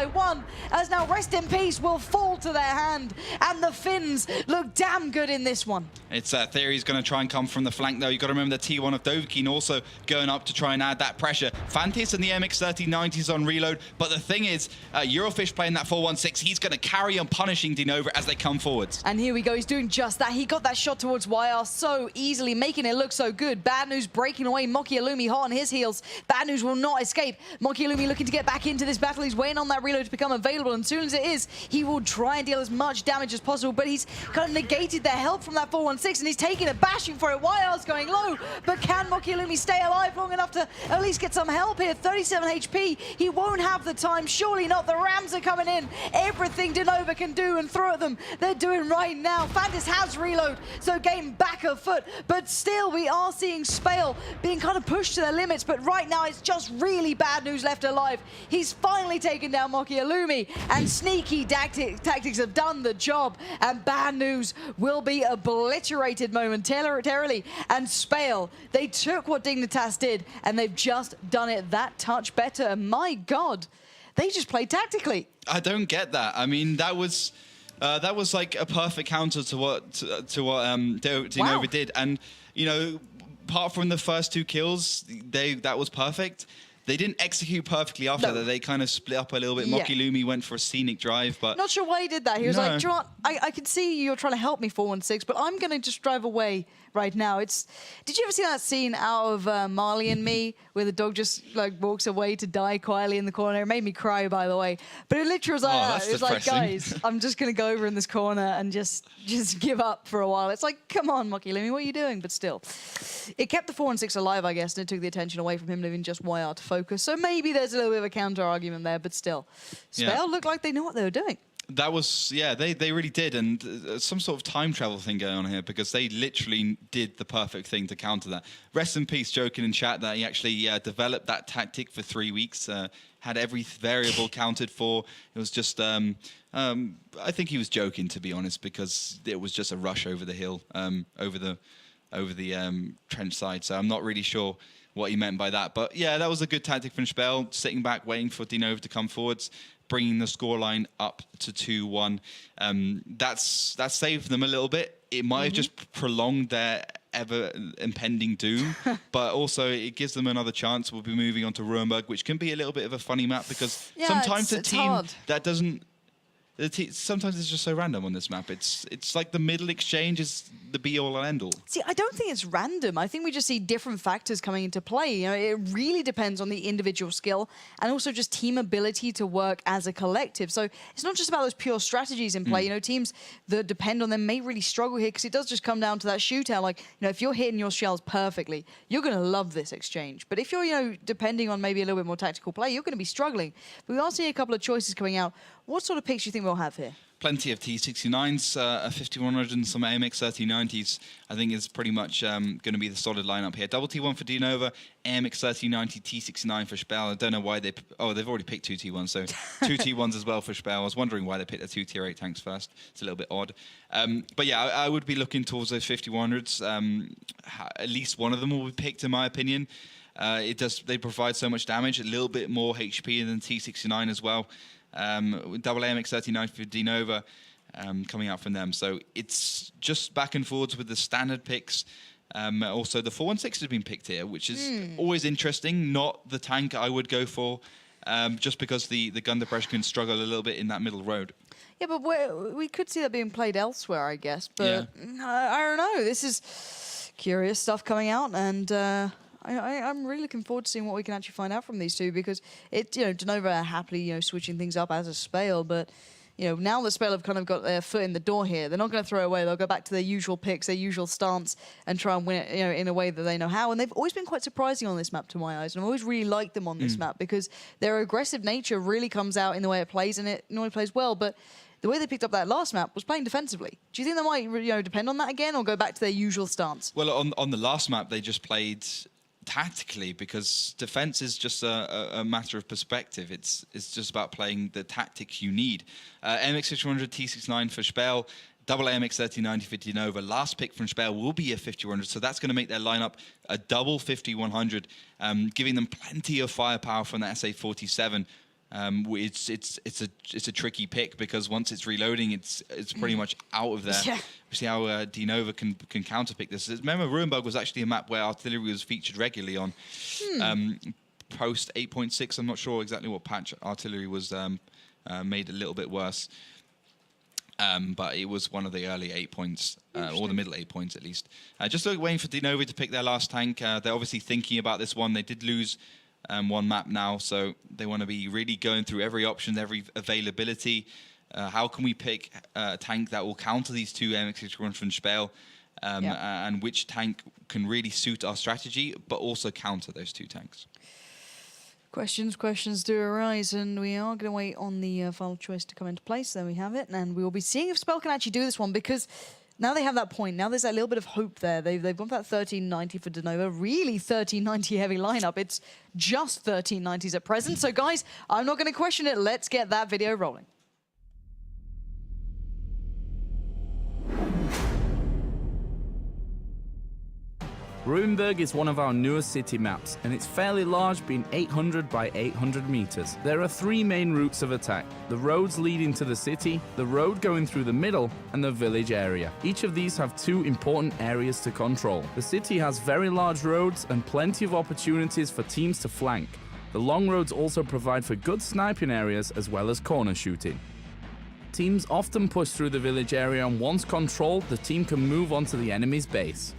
one, as now Rest in Peace will fall to their hand, and the Finns look damn good in this one. It's Theory's going to try and come from the flank, though. You've got to remember the T1 of Dovahkiin also going up to try and add that pressure. Fantis and the MX-3090s on reload, but the thing is, Eurofish playing that 416, he's going to carry on punishing DeNova as they come forwards. And here we go, he's doing just that. He got that shot towards YR so easily, making it look so good. Bad News breaking away, Mokialumi hot on his heels. Bad News will not escape. Mokialumi looking to get back into this battle. He's waiting on that reload to become available, and as soon as it is, he will try and deal as much damage as possible, but he's kind of negated their help from that 416, and he's taking a bashing for it. YR's going low, but can Mokialumi stay alive long enough to at least get some help here? 37 HP, he won't have the time, surely not. The Rams are coming in. Everything DeNova can do and throw at them, they're doing right now. Fantis has reload, so getting back of foot, but still we are seeing SPALE being kind of pushed to their limits, but right now it's just really Bad News left alive. He's finally taken down Mokialumi, and sneaky tactics have done the job, and Bad News will be obliterated momentarily. And SPALE, they took what Dignitas did, and they've just done it that touch better. My God, they just played tactically. I don't get that. I mean, that was like a perfect counter to what DeNova did, and you know, apart from the first 2 kills, that was perfect. They didn't execute perfectly after that. They kind of split up a little bit. Yeah. Mokialumi went for a scenic drive, but... Not sure why he did that. He was like, "Do you know what? I can see you're trying to help me, 416, but I'm going to just drive away right now." Did you ever see that scene out of Marley and Me, where the dog just like walks away to die quietly in the corner? It made me cry, by the way. But it literally was like that. It was like, guys, I'm just going to go over in this corner and just give up for a while. It's like, come on, Mokialumi, what are you doing? But still, it kept the 416 alive, I guess, and it took the attention away from him leaving just YR to focus. So maybe there's a little bit of a counter argument there, but still, SPALE looked like they knew what they were doing. That was, yeah, they really did, and some sort of time travel thing going on here, because they literally did the perfect thing to counter that. Rest in peace, joking in chat that he actually developed that tactic for 3 weeks, had every variable counted for. It was just, I think he was joking, to be honest, because it was just a rush over the hill, over the trench side. So I'm not really sure what he meant by that, but yeah, that was a good tactic from SPALE, sitting back, waiting for DeNova to come forwards, bringing the scoreline up to 2-1. That's saved them a little bit. It might have just prolonged their ever impending doom, but also it gives them another chance. We'll be moving on to Rurenburg, which can be a little bit of a funny map, because sometimes a team hard. that doesn't... Sometimes it's just so random on this map. It's like the middle exchange is the be-all and end-all. See, I don't think it's random. I think we just see different factors coming into play. You know, it really depends on the individual skill and also just team ability to work as a collective. So it's not just about those pure strategies in play. You know, teams that depend on them may really struggle here, because it does just come down to that shootout. Like, you know, if you're hitting your shells perfectly, you're going to love this exchange. But if you're, you know, depending on maybe a little bit more tactical play, you're going to be struggling. But we are seeing a couple of choices coming out. What sort of picks do you think we'll have here? Plenty of T69s, a 5100 and some AMX-3090s. I think is pretty much going to be the solid lineup here. Double T1 for DeNova, AMX-3090, T69 for SPALE. I don't know why they... Oh, they've already picked 2 T1s, so 2 T1s as well for SPALE. I was wondering why they picked the 2 Tier 8 tanks first. It's a little bit odd. But yeah, I would be looking towards those 5100s. At least one of them will be picked, in my opinion. They provide so much damage, a little bit more HP than T69 as well. Double AMX39 for DeNova coming out from them. So it's just back and forwards with the standard picks. Also, the 416 has been picked here, which is always interesting. Not the tank I would go for, just because the gun depression can struggle a little bit in that middle road. Yeah, but we could see that being played elsewhere, I guess. But I don't know. This is curious stuff coming out, and I'm really looking forward to seeing what we can actually find out from these two, because DeNova are happily switching things up as a SPALE, but now the SPALE have kind of got their foot in the door here. They're not going to throw away. They'll go back to their usual picks, their usual stance, and try and win it, in a way that they know how. And they've always been quite surprising on this map, to my eyes. And I've always really liked them on this map, because their aggressive nature really comes out in the way it plays, and it normally plays well. But the way they picked up that last map was playing defensively. Do you think they might, depend on that again, or go back to their usual stance? Well, on the last map, they just played tactically, because defense is just a matter of perspective. It's just about playing the tactics you need. MX5100 T69 for SPALE, double AMX3090 for DeNova. Last pick from SPALE will be a 5100, so that's going to make their lineup a double 5100, giving them plenty of firepower from the SA47. It's a tricky pick, because once it's reloading, it's pretty much out of there. Yeah. We see how DeNova can counterpick this. Remember, Ruinbug was actually a map where artillery was featured regularly on. Post 8.6, I'm not sure exactly what patch artillery was made a little bit worse. But it was one of the early 8 points, or the middle 8 points at least. Just waiting for DeNova to pick their last tank. They're obviously thinking about this one. They did lose one map now, so they want to be really going through every option, every availability. How can we pick a tank that will counter these two MX61 from SPALE, and which tank can really suit our strategy, but also counter those two tanks? Questions do arise, and we are going to wait on the final choice to come into place. There we have it, and we will be seeing if SPALE can actually do this one, because now they have that point. Now there's that little bit of hope there. They've gone for that 1390 for DeNova. Really 1390 heavy lineup. It's just 1390s at present. So guys, I'm not going to question it. Let's get that video rolling. Ruinberg is one of our newer city maps, and it's fairly large, being 800 by 800 meters. There are three main routes of attack: the roads leading to the city, the road going through the middle, and the village area. Each of these have two important areas to control. The city has very large roads and plenty of opportunities for teams to flank. The long roads also provide for good sniping areas as well as corner shooting. Teams often push through the village area, and once controlled, the team can move on to the enemy's base.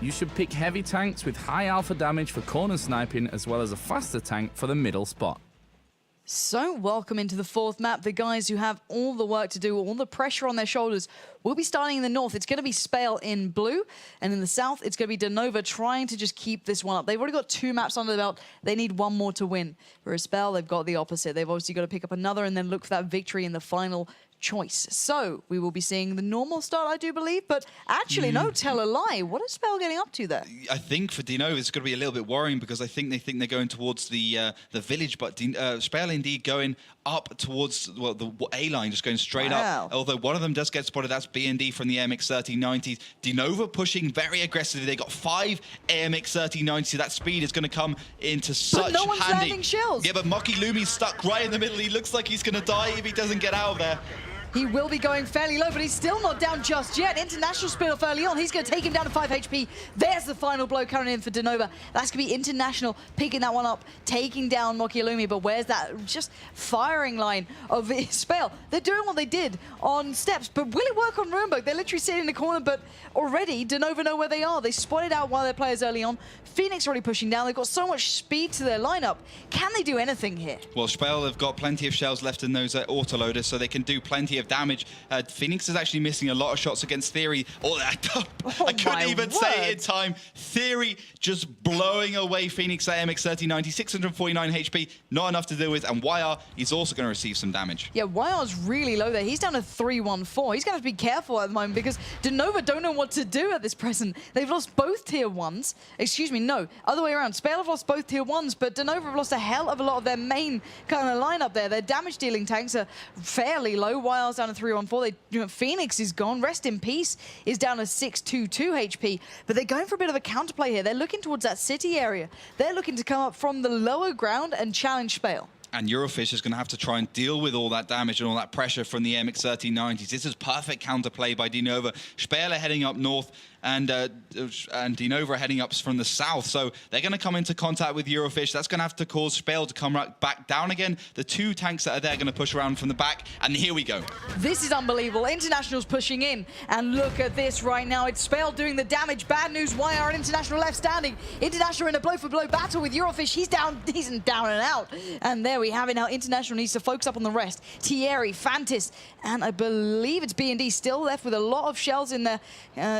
You should pick heavy tanks with high alpha damage for corner sniping, as well as a faster tank for the middle spot. So, welcome into the fourth map. The guys who have all the work to do, all the pressure on their shoulders, will be starting in the north. It's going to be SPALE in blue, and in the south, it's going to be DeNova trying to just keep this one up. They've already got 2 maps under the belt. They need one more to win. Whereas SPALE, they've got the opposite. They've obviously got to pick up another and then look for that victory in the final choice. So we will be seeing the normal start, I do believe, but actually, no, tell a lie. What is SPALE getting up to there? I think for DeNova, it's going to be a little bit worrying, because I think they're going towards the village, but SPALE indeed going up towards the A line, just going straight up. Although one of them does get spotted, that's B&D from the AMX3090s. DeNova pushing very aggressively. They got 5 AMX3090s. That speed is going to come into such handy. But no one's landing shells. Yeah, but Mocky Lumi's stuck right in the middle. He looks like he's going to die if he doesn't get out of there. He will be going fairly low, but he's still not down just yet. International spin off early on. He's going to take him down to 5 HP. There's the final blow coming in for DeNova. That's going to be International picking that one up, taking down Mokialumi. But where's that just firing line of SPALE? They're doing what they did on Steps, but will it work on Ruinberg? They're literally sitting in the corner, but already DeNova know where they are. They spotted out one of their players early on. Phoenix already pushing down. They've got so much speed to their lineup. Can they do anything here? Well, SPALE have got plenty of shells left in those autoloaders, so they can do plenty of damage. Phoenix is actually missing a lot of shots against Theory. I couldn't even say it in time. Theory just blowing away Phoenix at MX3090, 649 HP, not enough to deal with. And YR, he's also going to receive some damage. Yeah, YR's really low there. He's down to 314. He's going to have to be careful at the moment, because DeNova don't know what to do at this present. They've lost both tier 1s. Excuse me, no, other way around. SPALE have lost both tier 1s, but DeNova have lost a hell of a lot of their main kind of lineup there. Their damage dealing tanks are fairly low. SPALE's down to 314. Phoenix is gone. Rest in Peace is down to 622 HP. But they're going for a bit of a counterplay here. They're looking towards that city area. They're looking to come up from the lower ground and challenge SPALE. And Eurofish is going to have to try and deal with all that damage and all that pressure from the MX-1390s. This is perfect counterplay by DeNova. SPALE are heading up north, and DeNova are heading up from the south. So they're going to come into contact with Eurofish. That's going to have to cause SPALE to come right back down again. The two tanks that are there are going to push around from the back, and here we go. This is unbelievable. International's pushing in, and look at this right now. It's SPALE doing the damage. Bad news, YR and International left standing. International in a blow-for-blow battle with Eurofish. He's down and out. And there we have it now. International needs to focus up on the rest. Thierry, Fantis, and I believe it's B&D still left with a lot of shells in there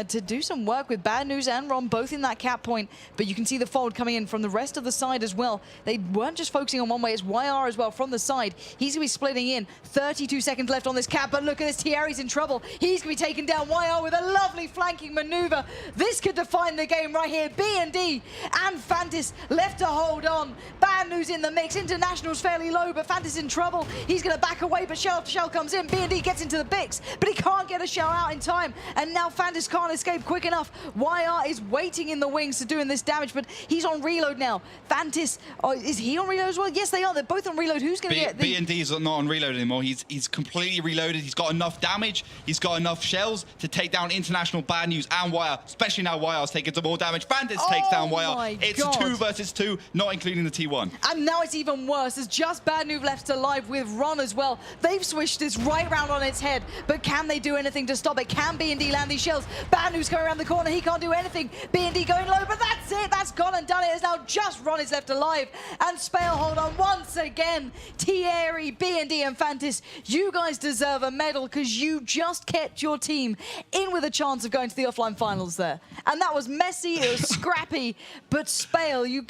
to do some work with Bad News and Ron both in that cap point. But you can see the fold coming in from the rest of the side as well. They weren't just focusing on one way. It's YR as well from the side. He's going to be splitting in. 32 seconds left on this cap, but look at this. Thierry's in trouble. He's going to be taken down. YR with a lovely flanking maneuver. This could define the game right here. B&D and Fantis left to hold on. Bad News in the mix. International's fairly low, but Fantis in trouble. He's going to back away, but shell after shell comes in. B&D gets into the Bix, but he can't get a shell out in time. And now Fantis can't escape quick enough. YR is waiting in the wings to doing this damage, but he's on reload now. Fantis, is he on reload as well? Yes, they are. They're both on reload. Who's going to get the... B&D is not on reload anymore. He's completely reloaded. He's got enough damage. He's got enough shells to take down International, Bad News, and YR, especially now YR's taking some more damage. Fantis takes down YR. It's a 2 versus 2, not including the T1. And now it's even worse. There's just Bad News left alive with Ron as well. They've switched this right round on its head, but can they do anything to stop it? Can B&D land these shells? Bad News going around the corner. He can't do anything. B&D going low, but that's it. That's gone and done it. It's now just Ron is left alive. And SPALE hold on once again. Thierry, B&D, and Fantis, you guys deserve a medal because you just kept your team in with a chance of going to the offline finals there. And that was messy. It was scrappy. But SPALE, you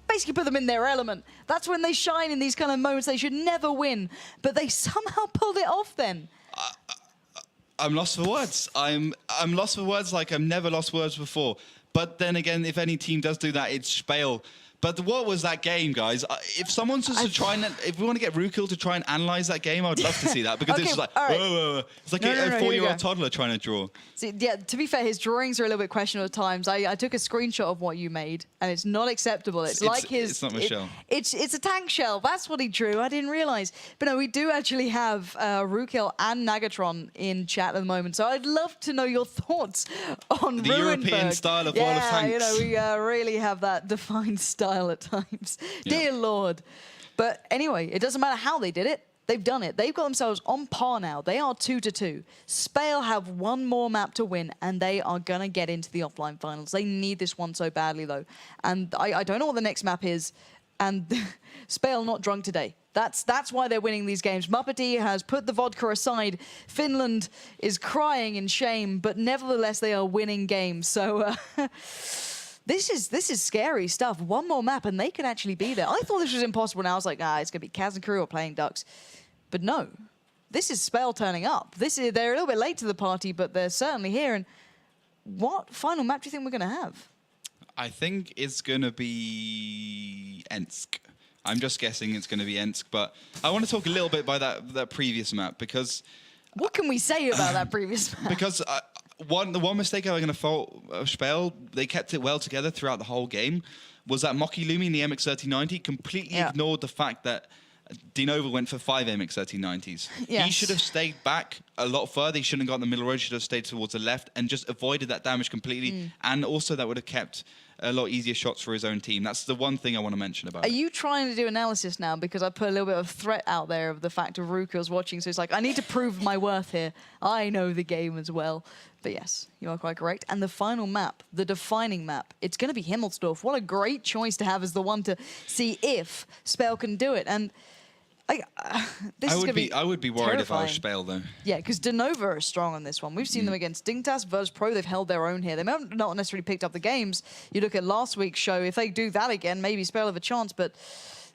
basically put them in their element. That's when they shine in these kind of moments. They should never win, but they somehow pulled it off then. I'm lost for words. I'm lost for words like I've never lost words before. But then again, if any team does do that, it's SPALE. But what was that game, guys? If someone's just to try and, if we want to get Rukil to try and analyze that game, I would love to see that because it's like, right. whoa. It's like a 4-year-old toddler trying to draw. See, yeah, to be fair, his drawings are a little bit questionable at times. I took a screenshot of what you made, and it's not acceptable. It's like his... It's not Michelle. It's a tank shell. That's what he drew. I didn't realize. But no, we do actually have Rukil and Nagatron in chat at the moment, so I'd love to know your thoughts on the Ruinberg. European style of World of Tanks. You know, we really have that defined style at times. Dear Lord. But anyway, it doesn't matter how they did it. They've done it. They've got themselves on par now. They are 2-2. SPALE have one more map to win, and they are going to get into the offline finals. They need this one so badly, though. And I don't know what the next map is. And SPALE not drunk today. That's why they're winning these games. Muppety has put the vodka aside. Finland is crying in shame, but nevertheless, they are winning games. So... This is scary stuff. One more map and they could actually be there. I thought this was impossible. Now I was like, it's going to be Kaz and Crew or playing Ducks. But no, this is SPALE turning up. They're a little bit late to the party, but they're certainly here. And what final map do you think we're going to have? I think it's going to be Ensk. I'm just guessing it's going to be Ensk, but I want to talk a little bit about that previous map because... What can we say about that previous map? Because... the one mistake I'm going to fault SPALE, they kept it well together throughout the whole game, was that Mocky Lumi in the MX-1390 completely ignored the fact that DeNova went for 5 MX-1390s. Yes. He should have stayed back a lot further. He shouldn't have got in the middle road. He should have stayed towards the left and just avoided that damage completely. And also that would have kept a lot easier shots for his own team. That's the one thing I want to mention about it. Are you trying to do analysis now? Because I put a little bit of threat out there of the fact of Rukil's watching. So it's like, I need to prove my worth here. I know the game as well. But yes, you are quite correct. And the final map, the defining map, it's going to be Himmelsdorf. What a great choice to have as the one to see if SPALE can do it. And this is going to be I would be worried terrifying. if I was SPALE, though. Yeah, because DeNova are strong on this one. We've seen them against Dingtas, Verz Pro. They've held their own here. They may have not necessarily picked up the games. You look at last week's show. If they do that again, maybe SPALE have a chance. But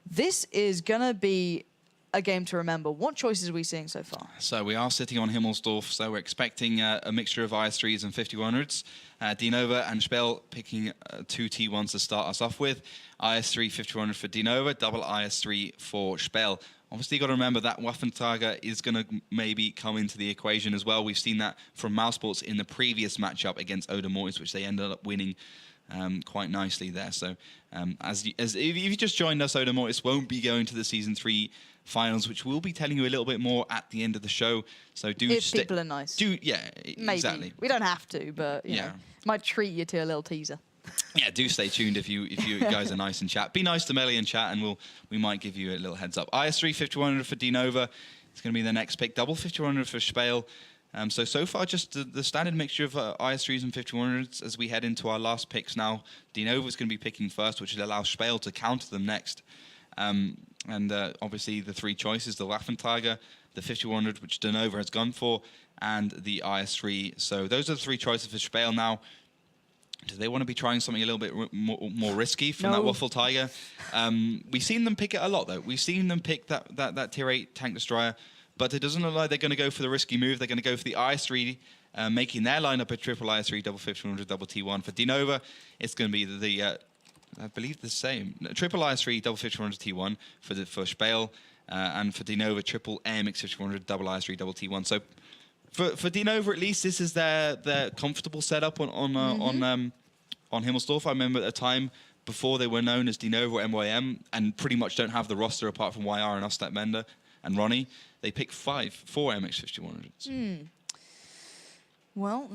this is going to be a game to remember. What choices are we seeing so far? So we are sitting on Himmelsdorf, so we're expecting a mixture of IS-3s and 5100s. DeNova and SPALE picking 2 T1s to start us off with. IS-3 5100 for DeNova, double IS-3 for SPALE. Obviously, you got to remember that Waffenträger is going to maybe come into the equation as well. We've seen that from Mousesports in the previous matchup against Oda Mortis, which they ended up winning quite nicely there. So, if you just joined us, Oda Mortis won't be going to the Season 3 finals, which we'll be telling you a little bit more at the end of the show. So if people are nice. Yeah, Maybe. exactly. We don't have to, but you know, might treat you to a little teaser. Yeah, do stay tuned if you guys are nice in chat. Be nice to Melee in chat, and we might give you a little heads up. IS3 5100 for DeNova. It's going to be the next pick. Double 5100 for SPALE. So far, just the standard mixture of IS3s and 5100s as we head into our last picks now. DeNova is going to be picking first, which will allow SPALE to counter them next. Obviously, the three choices, the Waffenträger, the 5100, which DeNova has gone for, and the IS3. So those are the three choices for SPALE now. Do they want to be trying something a little bit more risky from that Waffenträger? We've seen them pick it a lot, though. We've seen them pick that Tier 8 tank destroyer, but it doesn't look like they're going to go for the risky move. They're going to go for the IS3, making their lineup a triple IS3, double 5100, double T1. For DeNova, it's going to be the I believe the same. Triple IS3, double 5100 T1 for SPALE, and for DeNova, triple AMX 5100, double IS3, double T1. So for DeNova, at least, this is their comfortable setup on Himmelsdorf. I remember at a time before they were known as DeNova or MYM, and pretty much don't have the roster apart from YR and Ostat Mender and Ronnie. They picked four MX 5100s. Well,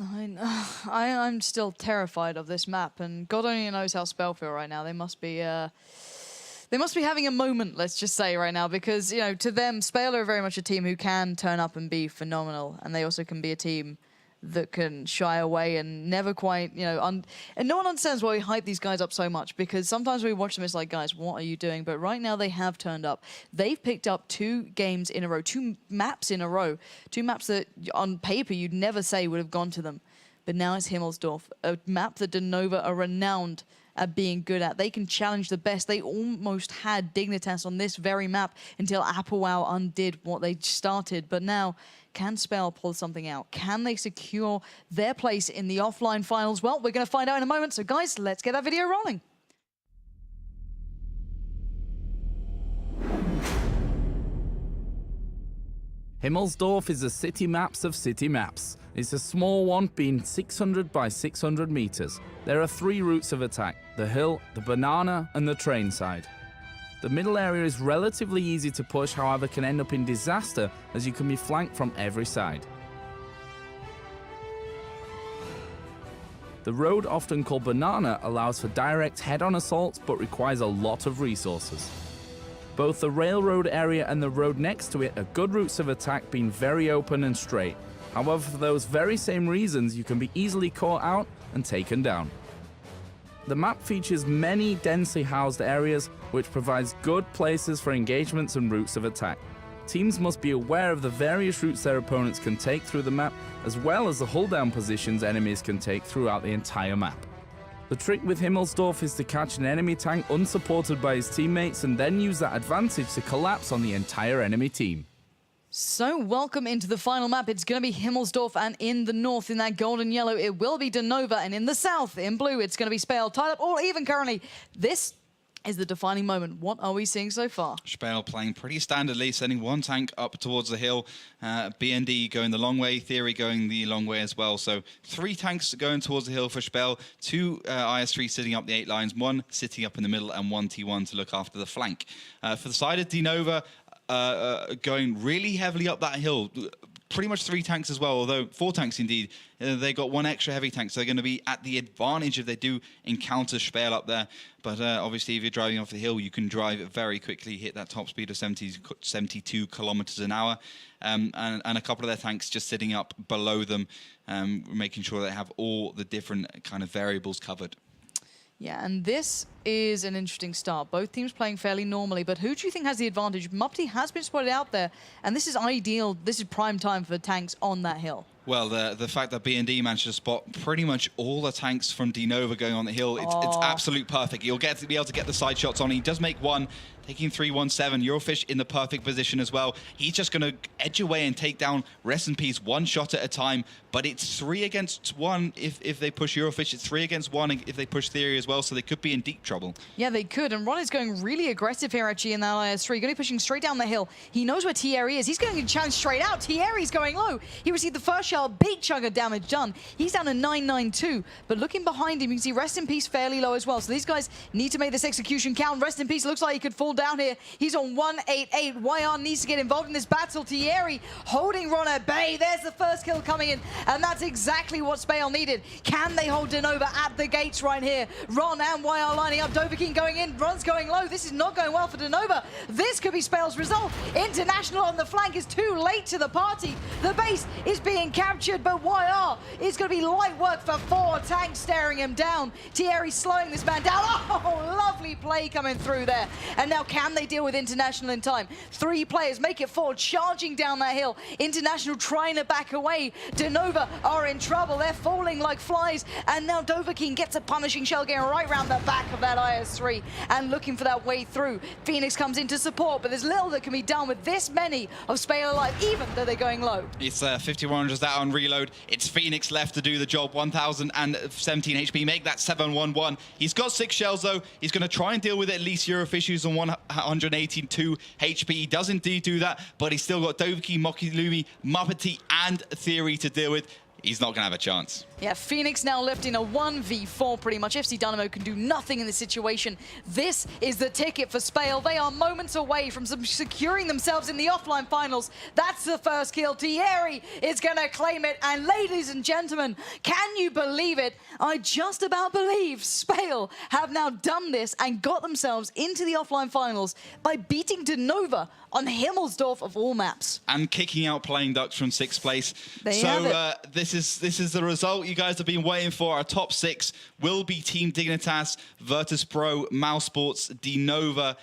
I'm still terrified of this map, and God only knows how SPALE feel right now. They must be having a moment, let's just say, right now, because, you know, to them, SPALE are very much a team who can turn up and be phenomenal, and they also can be a team that can shy away and never quite, you know, and no one understands why we hype these guys up so much, because sometimes we watch them, it's like, guys, what are you doing? But right now they have turned up. They've picked up 2 games in a row, 2 maps in a row, 2 maps that on paper you'd never say would have gone to them. But now it's Himmelsdorf, a map that DeNova are renowned at being good at. They can challenge the best. They almost had Dignitas on this very map until AppleWow undid what they started. But now, can SPALE pull something out? Can they secure their place in the offline finals? Well, we're going to find out in a moment. So guys, let's get that video rolling. Himmelsdorf is the city maps of city maps. It's a small one, being 600 by 600 meters. There are 3 routes of attack: the hill, the banana, and the train side. The middle area is relatively easy to push, however can end up in disaster as you can be flanked from every side. The road, often called banana, allows for direct head-on assaults but requires a lot of resources. Both the railroad area and the road next to it are good routes of attack, being very open and straight. However, for those very same reasons, you can be easily caught out and taken down. The map features many densely housed areas, which provides good places for engagements and routes of attack. Teams must be aware of the various routes their opponents can take through the map, as well as the hull-down positions enemies can take throughout the entire map. The trick with Himmelsdorf is to catch an enemy tank unsupported by his teammates and then use that advantage to collapse on the entire enemy team. So welcome into the final map. It's going to be Himmelsdorf, and in the north, in that golden yellow, it will be DeNova, and in the south, in blue, it's going to be SPALE. Tied up or even currently. This is the defining moment. What are we seeing so far? SPALE playing pretty standardly, sending 1 tank up towards the hill. BND going the long way, Theory going the long way as well. So 3 tanks going towards the hill for SPALE, 2 IS3 sitting up the 8 lines, 1 sitting up in the middle, and 1 T1 to look after the flank. For the side of DeNova, going really heavily up that hill. Pretty much 3 tanks as well, although 4 tanks indeed. They got 1 extra heavy tank, so they're going to be at the advantage if they do encounter SPALE up there. But obviously, if you're driving off the hill, you can drive it very quickly, hit that top speed of 72 kilometers an hour, and a couple of their tanks just sitting up below them, making sure they have all the different kind of variables covered. Yeah, and this is an interesting start. Both teams playing fairly normally, but who do you think has the advantage? Mupti has been spotted out there, and this is ideal. This is prime time for tanks on that hill. Well, the fact that B&D managed to spot pretty much all the tanks from DeNova going on the hill, it's absolute perfect. He'll get to be able to get the side shots on. He does make one, taking 3-1-7. Eurofish in the perfect position as well. He's just going to edge away and take down Rest in Peace one shot at a time. But it's 3 against 1 if they push Eurofish. It's 3 against 1 if they push Theory as well. So they could be in deep trouble. Yeah, they could. And Ron is going really aggressive here, actually, in that IS-3. Going to be pushing straight down the hill. He knows where Thierry is. He's going to challenge straight out. Thierry's going low. He received the first shell, big chunk of damage done. He's down to 992. But looking behind him, you can see Rest in Peace fairly low as well. So these guys need to make this execution count. Rest in Peace looks like he could fall down here. He's on 188. YR needs to get involved in this battle. Thierry holding Ron at bay. There's the first kill coming in. And that's exactly what SPALE needed. Can they hold DeNova at the gates right here? Ron and YR lining up. Dovahkiin going in. Ron's going low. This is not going well for DeNova. This could be SPALE's result. International on the flank is too late to the party. The base is being captured, but YR is going to be light work for 4 tanks staring him down. Thierry slowing this man down. Oh, lovely play coming through there. And now can they deal with International in time? 3 players make it 4, charging down that hill. International trying to back away. DeNova are in trouble. They're falling like flies. And now Dovahkiin gets a punishing shell getting right around the back of that IS-3 and looking for that way through. Phoenix comes in to support, but there's little that can be done with this many of SPALE alive, even though they're going low. It's 5100s out on reload. It's Phoenix left to do the job. 1017 HP, make that 711. He's got 6 shells though. He's going to try and deal with at least Eurofish, who's on 182 HP. He does indeed do that, but he's still got Dovahkiin, Mokilumi, Muppety, and Theory to deal with. He's not going to have a chance. Yeah, Phoenix now left in a 1v4 pretty much. FC Dynamo can do nothing in this situation. This is the ticket for SPALE. They are moments away from securing themselves in the offline finals. That's the first kill. Thierry is going to claim it. And ladies and gentlemen, can you believe it? I just about believe SPALE have now done this and got themselves into the offline finals by beating DeNova on Himmelsdorf of all maps. And kicking out Playing Ducks from 6th place. This is the result you guys have been waiting for. Our top 6 will be Team Dignitas, Virtus Pro, Mousesports, DeNova,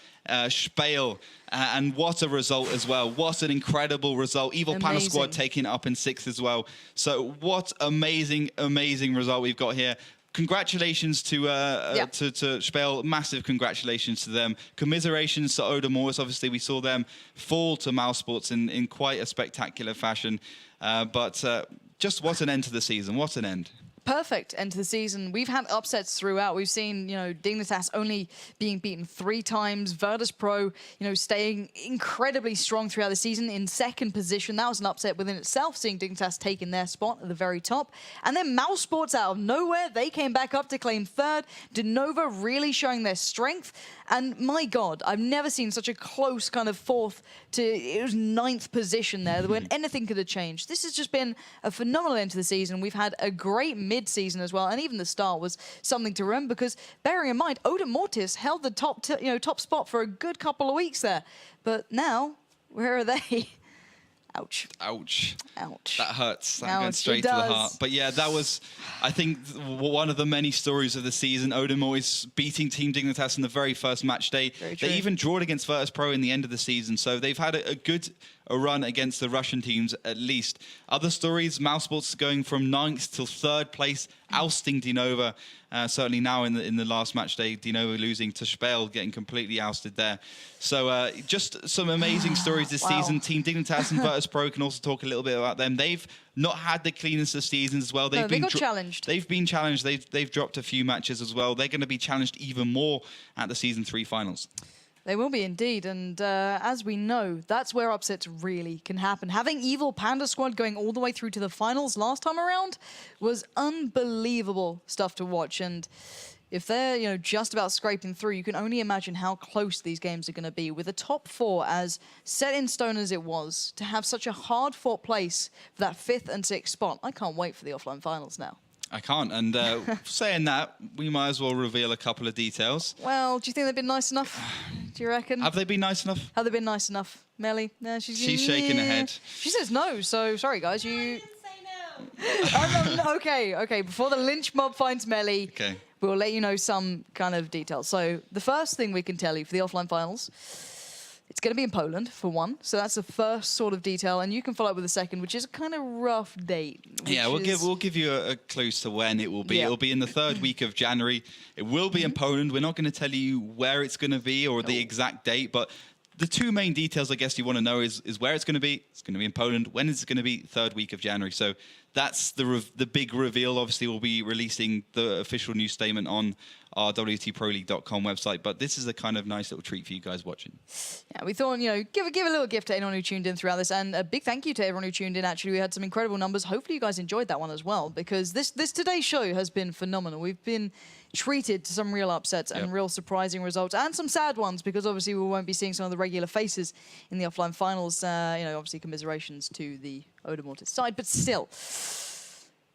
SPALE. And what a result as well. What an incredible result. Evil Panda Squad taking it up in 6th as well. So what amazing, amazing result we've got here. Congratulations to SPALE. Massive congratulations to them. Commiserations to Oda Morris. Obviously, we saw them fall to Mousesports in quite a spectacular fashion. But just what an end to the season. What an end. Perfect end to the season. We've had upsets throughout. We've seen, Dignitas only being beaten 3 times. Virtus Pro, staying incredibly strong throughout the season in 2nd position. That was an upset within itself, seeing Dignitas taking their spot at the very top. And then Mousesports out of nowhere, they came back up to claim 3rd. DeNova really showing their strength. And my God, I've never seen such a close kind of 4th to, it was 9th position there when anything could have changed. This has just been a phenomenal end to the season. We've had a great mid-season as well, and even the start was something to remember because, bearing in mind, Oda Mortis held the top spot for a good couple of weeks there. But now, where are they? Ouch. Ouch. Ouch. That hurts. That went straight to the heart. But yeah, that was, I think, one of the many stories of the season. Odin Moyes beating Team Dignitas in the very first match day. They even drawed against Virtus Pro in the end of the season. So they've had a good run against the Russian teams, at least. Other stories, Mousesports going from 9th till 3rd place, ousting DeNova. Certainly now in the last match day, DeNova losing to SPALE, getting completely ousted there. So just some amazing stories this season. Team Dignitas and Virtus Pro can also talk a little bit about them. They've not had the cleanest of seasons as well. They got challenged. They've been challenged. They've dropped a few matches as well. They're going to be challenged even more at the Season 3 finals. They will be indeed, and as we know, that's where upsets really can happen. Having Evil Panda Squad going all the way through to the finals last time around was unbelievable stuff to watch, and if they're just about scraping through, you can only imagine how close these games are going to be. With the top 4 as set in stone as it was, to have such a hard-fought place for that 5th and 6th spot, I can't wait for the offline finals now. I can't. And saying that, we might as well reveal a couple of details. Well, do you think they've been nice enough? Do you reckon? Have they been nice enough? Have they been nice enough? Melly? No, she's shaking her head. She says no, so sorry, guys. I didn't say no. Okay. Before the lynch mob finds Melly, we'll let you know some kind of details. So the first thing we can tell you for the offline finals, It's going to be in Poland, for one. So that's the first sort of detail. And you can follow up with the second, which is a kind of rough date. Yeah, we'll give you a clue to when it will be. Yeah. It'll be in the third week of January. It will be in Poland. We're not going to tell you where it's going to be or the exact date, but the two main details I guess you want to know is where it's going to be. It's going to be in Poland. When is it going to be? Third week of January. So that's the big reveal. Obviously, we'll be releasing the official news statement on our WoTProLeague.com website. But this is a kind of nice little treat for you guys watching. Yeah, we thought, give a little gift to anyone who tuned in throughout this. And a big thank you to everyone who tuned in. Actually, we had some incredible numbers. Hopefully you guys enjoyed that one as well, because this today's show has been phenomenal. We've been treated to some real upsets and real surprising results, and some sad ones, because obviously we won't be seeing some of the regular faces in the offline finals. Obviously commiserations to the Odomortis side, but still,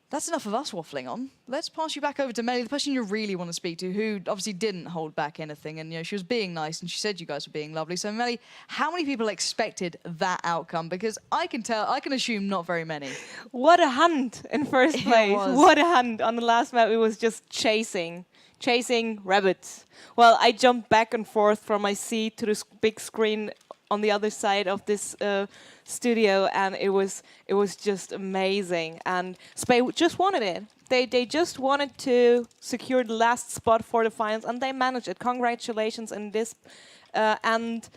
that's enough of us waffling on. Let's pass you back over to Melly, the person you really want to speak to, who obviously didn't hold back anything, and she was being nice, and she said you guys were being lovely. So Melly, how many people expected that outcome? Because I can assume not very many. What a hunt in first place. was. What a hunt. On the last map, it was just chasing rabbits. Well, I jumped back and forth from my seat to the big screen on the other side of this studio, and it was just amazing. And SPALE just wanted it. They just wanted to secure the last spot for the finals, and they managed it. Congratulations on this. And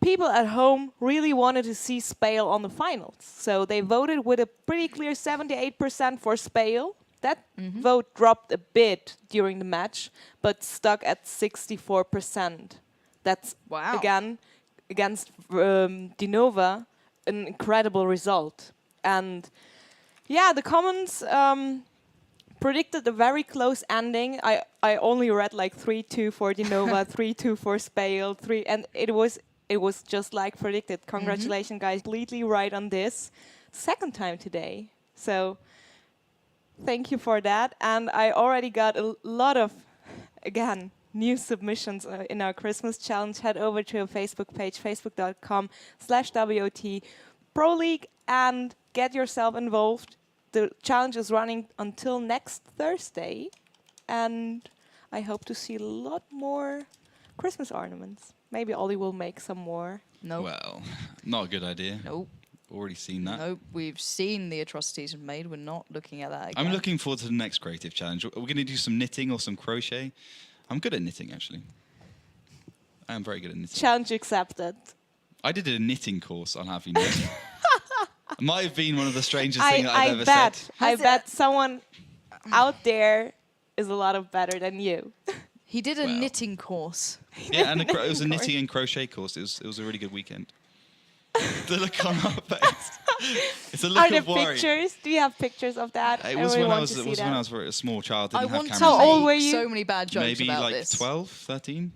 people at home really wanted to see SPALE on the finals, so they voted with a pretty clear 78% for SPALE. That vote dropped a bit during the match, but stuck at 64%. That's, again, against DeNova, an incredible result. And yeah, the comments predicted a very close ending. I only read like 3-2 for DeNova, 3-2 for SPALE, and it was just like predicted. Congratulations, guys, completely right on this. Second time today, so thank you for that. And I already got a lot of, again, new submissions in our Christmas challenge. Head over to our Facebook page, facebook.com/WoT Pro League, and get yourself involved. The challenge is running until next Thursday, and I hope to see a lot more Christmas ornaments. Maybe Ollie will make some more. No. Well, not a good idea. Nope. Already seen that. Nope. We've seen the atrocities we've made. We're not looking at that again. I'm looking forward to the next creative challenge. We're going to do some knitting or some crochet. I'm good at knitting, actually. I am very good at knitting. Challenge accepted. I did a knitting course on Happy New Year. It might have been one of the strangest things I've ever said. I bet someone out there is a lot of better than you. He did a knitting course. Yeah, and it was a knitting and crochet course. It was a really good weekend. The look on our face. It's a look Are there of worry. pictures? Do you have pictures of that? It was when I was a small child. Didn't have want cameras. to How old make were you? so many bad jokes Maybe about like this. 12, 13.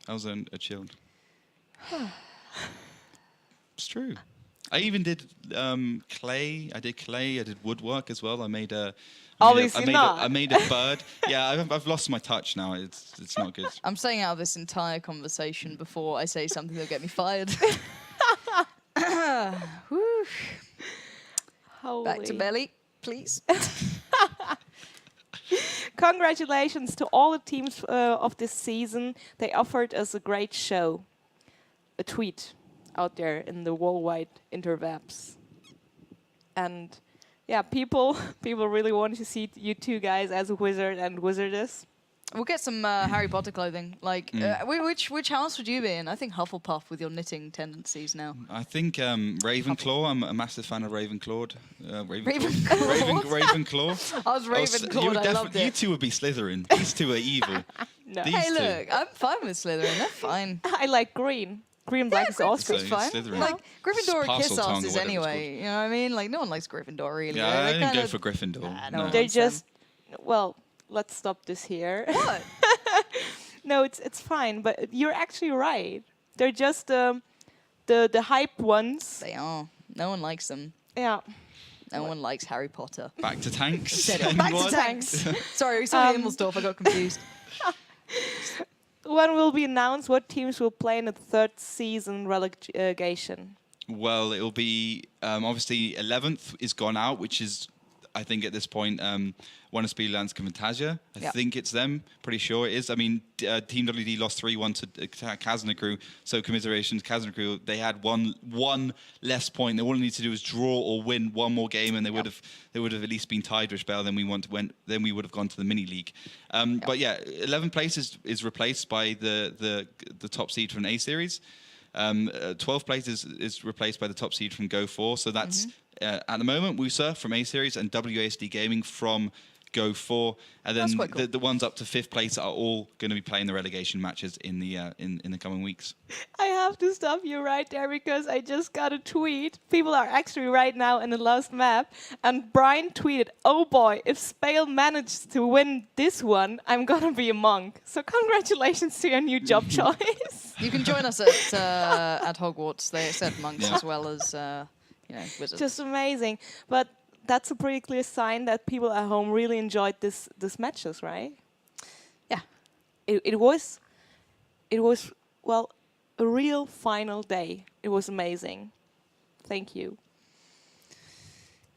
I was a child. It's true. I even did clay. I did clay. I did woodwork as well. I made a. I made a bird. Yeah, I've lost my touch now. It's not good. I'm staying out of this entire conversation before I say something that'll get me fired. Whew. Back to Belly, please. Congratulations to all the teams of this season. They offered us a great show. A tweet out there in the worldwide interwebs. And yeah, people really want to see you two guys as a wizard and wizardess. We'll get some Harry Potter clothing. Like, which house would you be in? I think Hufflepuff with your knitting tendencies now. I think Ravenclaw. I'm a massive fan of Ravenclaw. Ravenclaw? Ravenclaw. I was Ravenclaw. I loved it. You two would be Slytherin. These two are evil. No. Hey, look, I'm fine with Slytherin. They're fine. I like green. Green black is awesome. It's fine. Slytherin. Like, Gryffindor are kiss Parseltongue or asses whatever it's anyway. You know what I mean? Like, no one likes Gryffindor, really. Yeah, I didn't kinda go for Gryffindor. no. They're just, well, let's stop this here. What? No, it's fine, but you're actually right. They're just the hype ones. They are. No one likes them. Yeah. No one likes Harry Potter. Back to tanks. Said it. Back to Anyone? tanks. Sorry, we saw Himmelsdorf. I got confused. When will be announced what teams will play in the third season relegation? Well, it'll be obviously 11th is gone out, which is I think at this point, one of SPALE lands Fantasia. I think it's them. Pretty sure it is. I mean, Team WD lost 3-1 to Kazna Crew. So commiserations, Kazna Crew. They had one less point. All they need to do is draw or win one more game, and they would have at least been tied with SPALE. Then we would have gone to the mini league. But yeah, 11th place is replaced by the top seed from A series. 12th place is replaced by the top seed from Go4. So that's at the moment WUSA from A series and WASD Gaming from Go4, and then cool. the ones up to 5th place are all going to be playing the relegation matches in the coming weeks. I have to stop you right there because I just got a tweet. People are actually right now in the last map, and Brian tweeted, "Oh boy, if SPALE manages to win this one, I'm gonna be a monk." So congratulations to your new job choice. You can join us at Hogwarts. They accept monks as well as wizards. Just amazing, but that's a pretty clear sign that people at home really enjoyed this matches, right? Yeah, it was well a real final day. It was amazing. Thank you.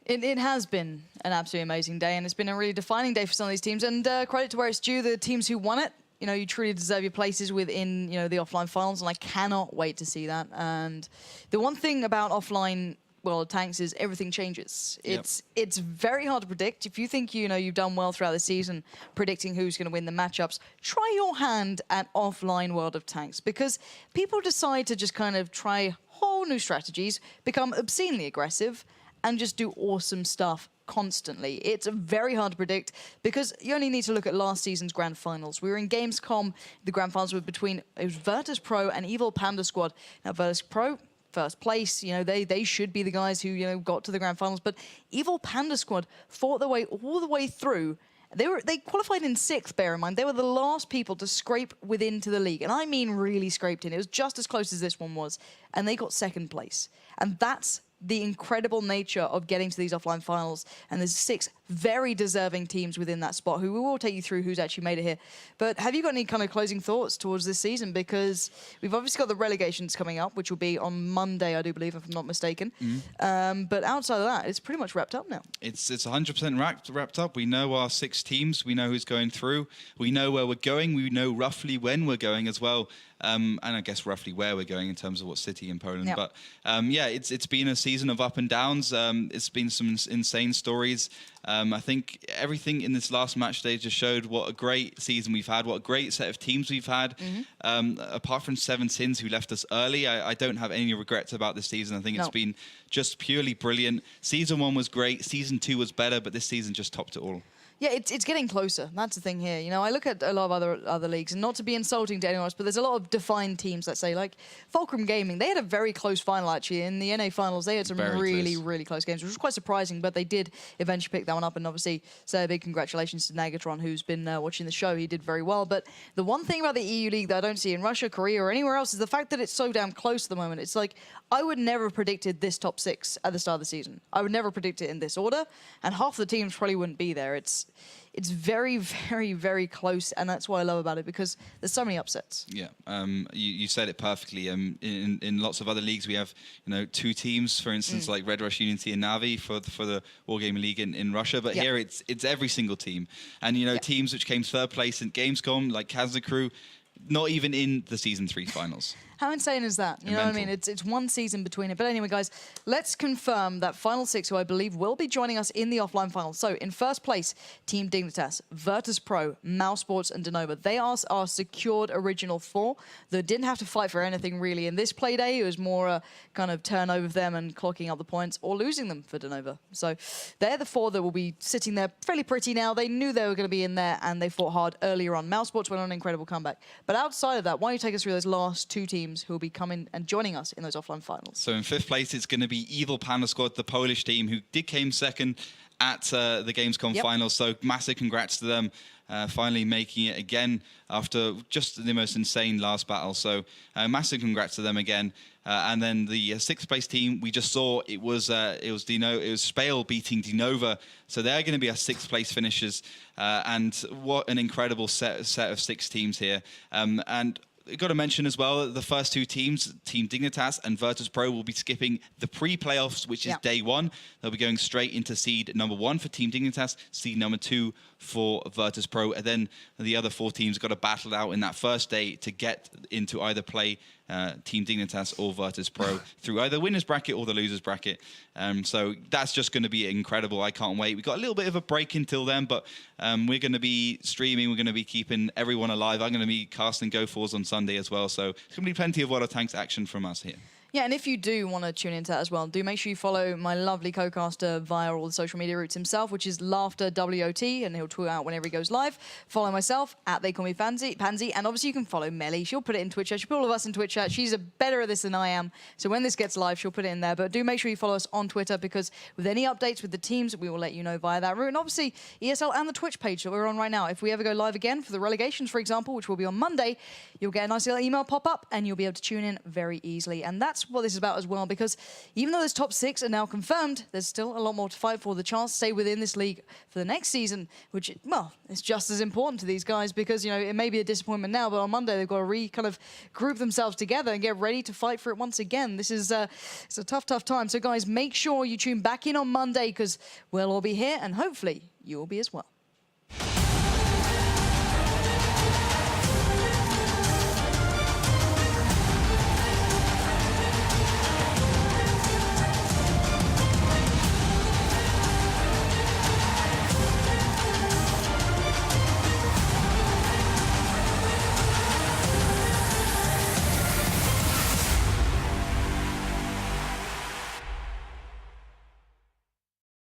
It has been an absolutely amazing day, and it's been a really defining day for some of these teams. And credit to where it's due, the teams who won it. You know, you truly deserve your places within the offline finals, and I cannot wait to see that. And the one thing about offline World of Tanks is everything changes. It's very hard to predict. If you think you've done well throughout the season predicting who's going to win the matchups, try your hand at offline World of Tanks, because people decide to just kind of try whole new strategies, become obscenely aggressive, and just do awesome stuff constantly. It's very hard to predict because you only need to look at last season's grand finals. We were in Gamescom. The grand finals were between Virtus Pro and Evil Panda Squad. Now, Virtus Pro, first place, they should be the guys who got to the grand finals, but Evil Panda Squad fought their way all the way through. They qualified in 6th, bear in mind. They were the last people to scrape within to the league, and I mean really scraped in. It was just as close as this one was, and they got 2nd place. And that's the incredible nature of getting to these offline finals. And there's 6 very deserving teams within that spot who we will take you through who's actually made it here. But have you got any kind of closing thoughts towards this season? Because we've obviously got the relegations coming up, which will be on Monday, I do believe, if I'm not mistaken. But outside of that, it's pretty much wrapped up now. It's 100% wrapped up. We know our 6 teams. We know who's going through. We know where we're going. We know roughly when we're going as well. And I guess roughly where we're going in terms of what city in Poland. Yep. But yeah, it's been a season of up and downs. It's been some insane stories. I think everything in this last match day just showed what a great season we've had, what a great set of teams we've had. Apart from 7 Sins who left us early, I don't have any regrets about this season. I think it's been just purely brilliant. Season 1 was great. Season 2 was better, but this season just topped it all. Yeah, it's getting closer. That's the thing here. I look at a lot of other leagues, and not to be insulting to anyone else, but there's a lot of defined teams, let's say, like Fulcrum Gaming. They had a very close final, actually. In the NA finals, they had some really close games, which was quite surprising, but they did eventually pick that one up. And obviously, say a big congratulations to Nagatron, who's been watching the show. He did very well. But the one thing about the EU League that I don't see in Russia, Korea, or anywhere else is the fact that it's so damn close at the moment. It's like, I would never have predicted this top 6 at the start of the season. I would never predict it in this order, and half the teams probably wouldn't be there. It's very, very, very close, and that's what I love about it, because there's so many upsets. Yeah, you said it perfectly. In lots of other leagues, we have 2 teams, for instance, like Red Rush Unity and Navi for the Wargaming League in Russia. But here it's every single team, and teams which came 3rd place in Gamescom, like Kazna Crew, not even in the Season 3 finals. How insane is that? You know what I mean? It's one season between it. But anyway, guys, let's confirm that final 6, who I believe will be joining us in the offline finals. So in 1st place, Team Dignitas, Virtus Pro, Mousesports, and DeNova. They are our secured original 4 that didn't have to fight for anything really in this play day. It was more a kind of turnover of them and clocking up the points or losing them for DeNova. So they're the 4 that will be sitting there fairly pretty now. They knew they were going to be in there, and they fought hard earlier on. Mousesports went on an incredible comeback. But outside of that, why don't you take us through those last 2 teams who will be coming and joining us in those offline finals? So in 5th place, it's going to be Evil Panda Squad, the Polish team, who came 2nd at the Gamescom finals. So massive congrats to them, finally making it again after just the most insane last battle. So massive congrats to them again. And then the 6th place team, we just saw it was SPALE beating DeNova. So they're going to be our 6th place finishers. And what an incredible set of 6 teams here. And got to mention as well that the first two teams, Team Dignitas and Virtus Pro, will be skipping the pre-playoffs, which is day one. They'll be going straight into seed number 1 for Team Dignitas, seed number 2 for Virtus Pro, and then the other 4 teams got to battle out in that first day to get into either play Team Dignitas or Virtus Pro through either winners bracket or the losers bracket. So that's just going to be incredible. I can't wait. We've got a little bit of a break until then, but we're going to be streaming. We're going to be keeping everyone alive. I'm going to be casting Go4s on Sunday as well. So there's going to be plenty of WoT Tanks action from us here. Yeah, and if you do want to tune into that as well, do make sure you follow my lovely co-caster via all the social media routes himself, which is Laughter WOT, and he'll tweet out whenever he goes live. Follow myself, at They Call Me Pansy, and obviously you can follow Melly. She'll put it in Twitch chat. She'll put all of us in Twitch chat. She's better at this than I am, so when this gets live, she'll put it in there. But do make sure you follow us on Twitter, because with any updates with the teams, we will let you know via that route. And obviously, ESL and the Twitch page that we're on right now. If we ever go live again for the relegations, for example, which will be on Monday, you'll get a nice little email pop up, and you'll be able to tune in very easily. And that's what this is about as well, because even though those top 6 are now confirmed, there's still a lot more to fight for. The chance to stay within this league for the next season, which, well, is just as important to these guys, because, you know, it may be a disappointment now, but on Monday they've got to kind of group themselves together and get ready to fight for it once again. This is it's a tough, tough time. So, guys, make sure you tune back in on Monday, because we'll all be here, and hopefully you will be as well.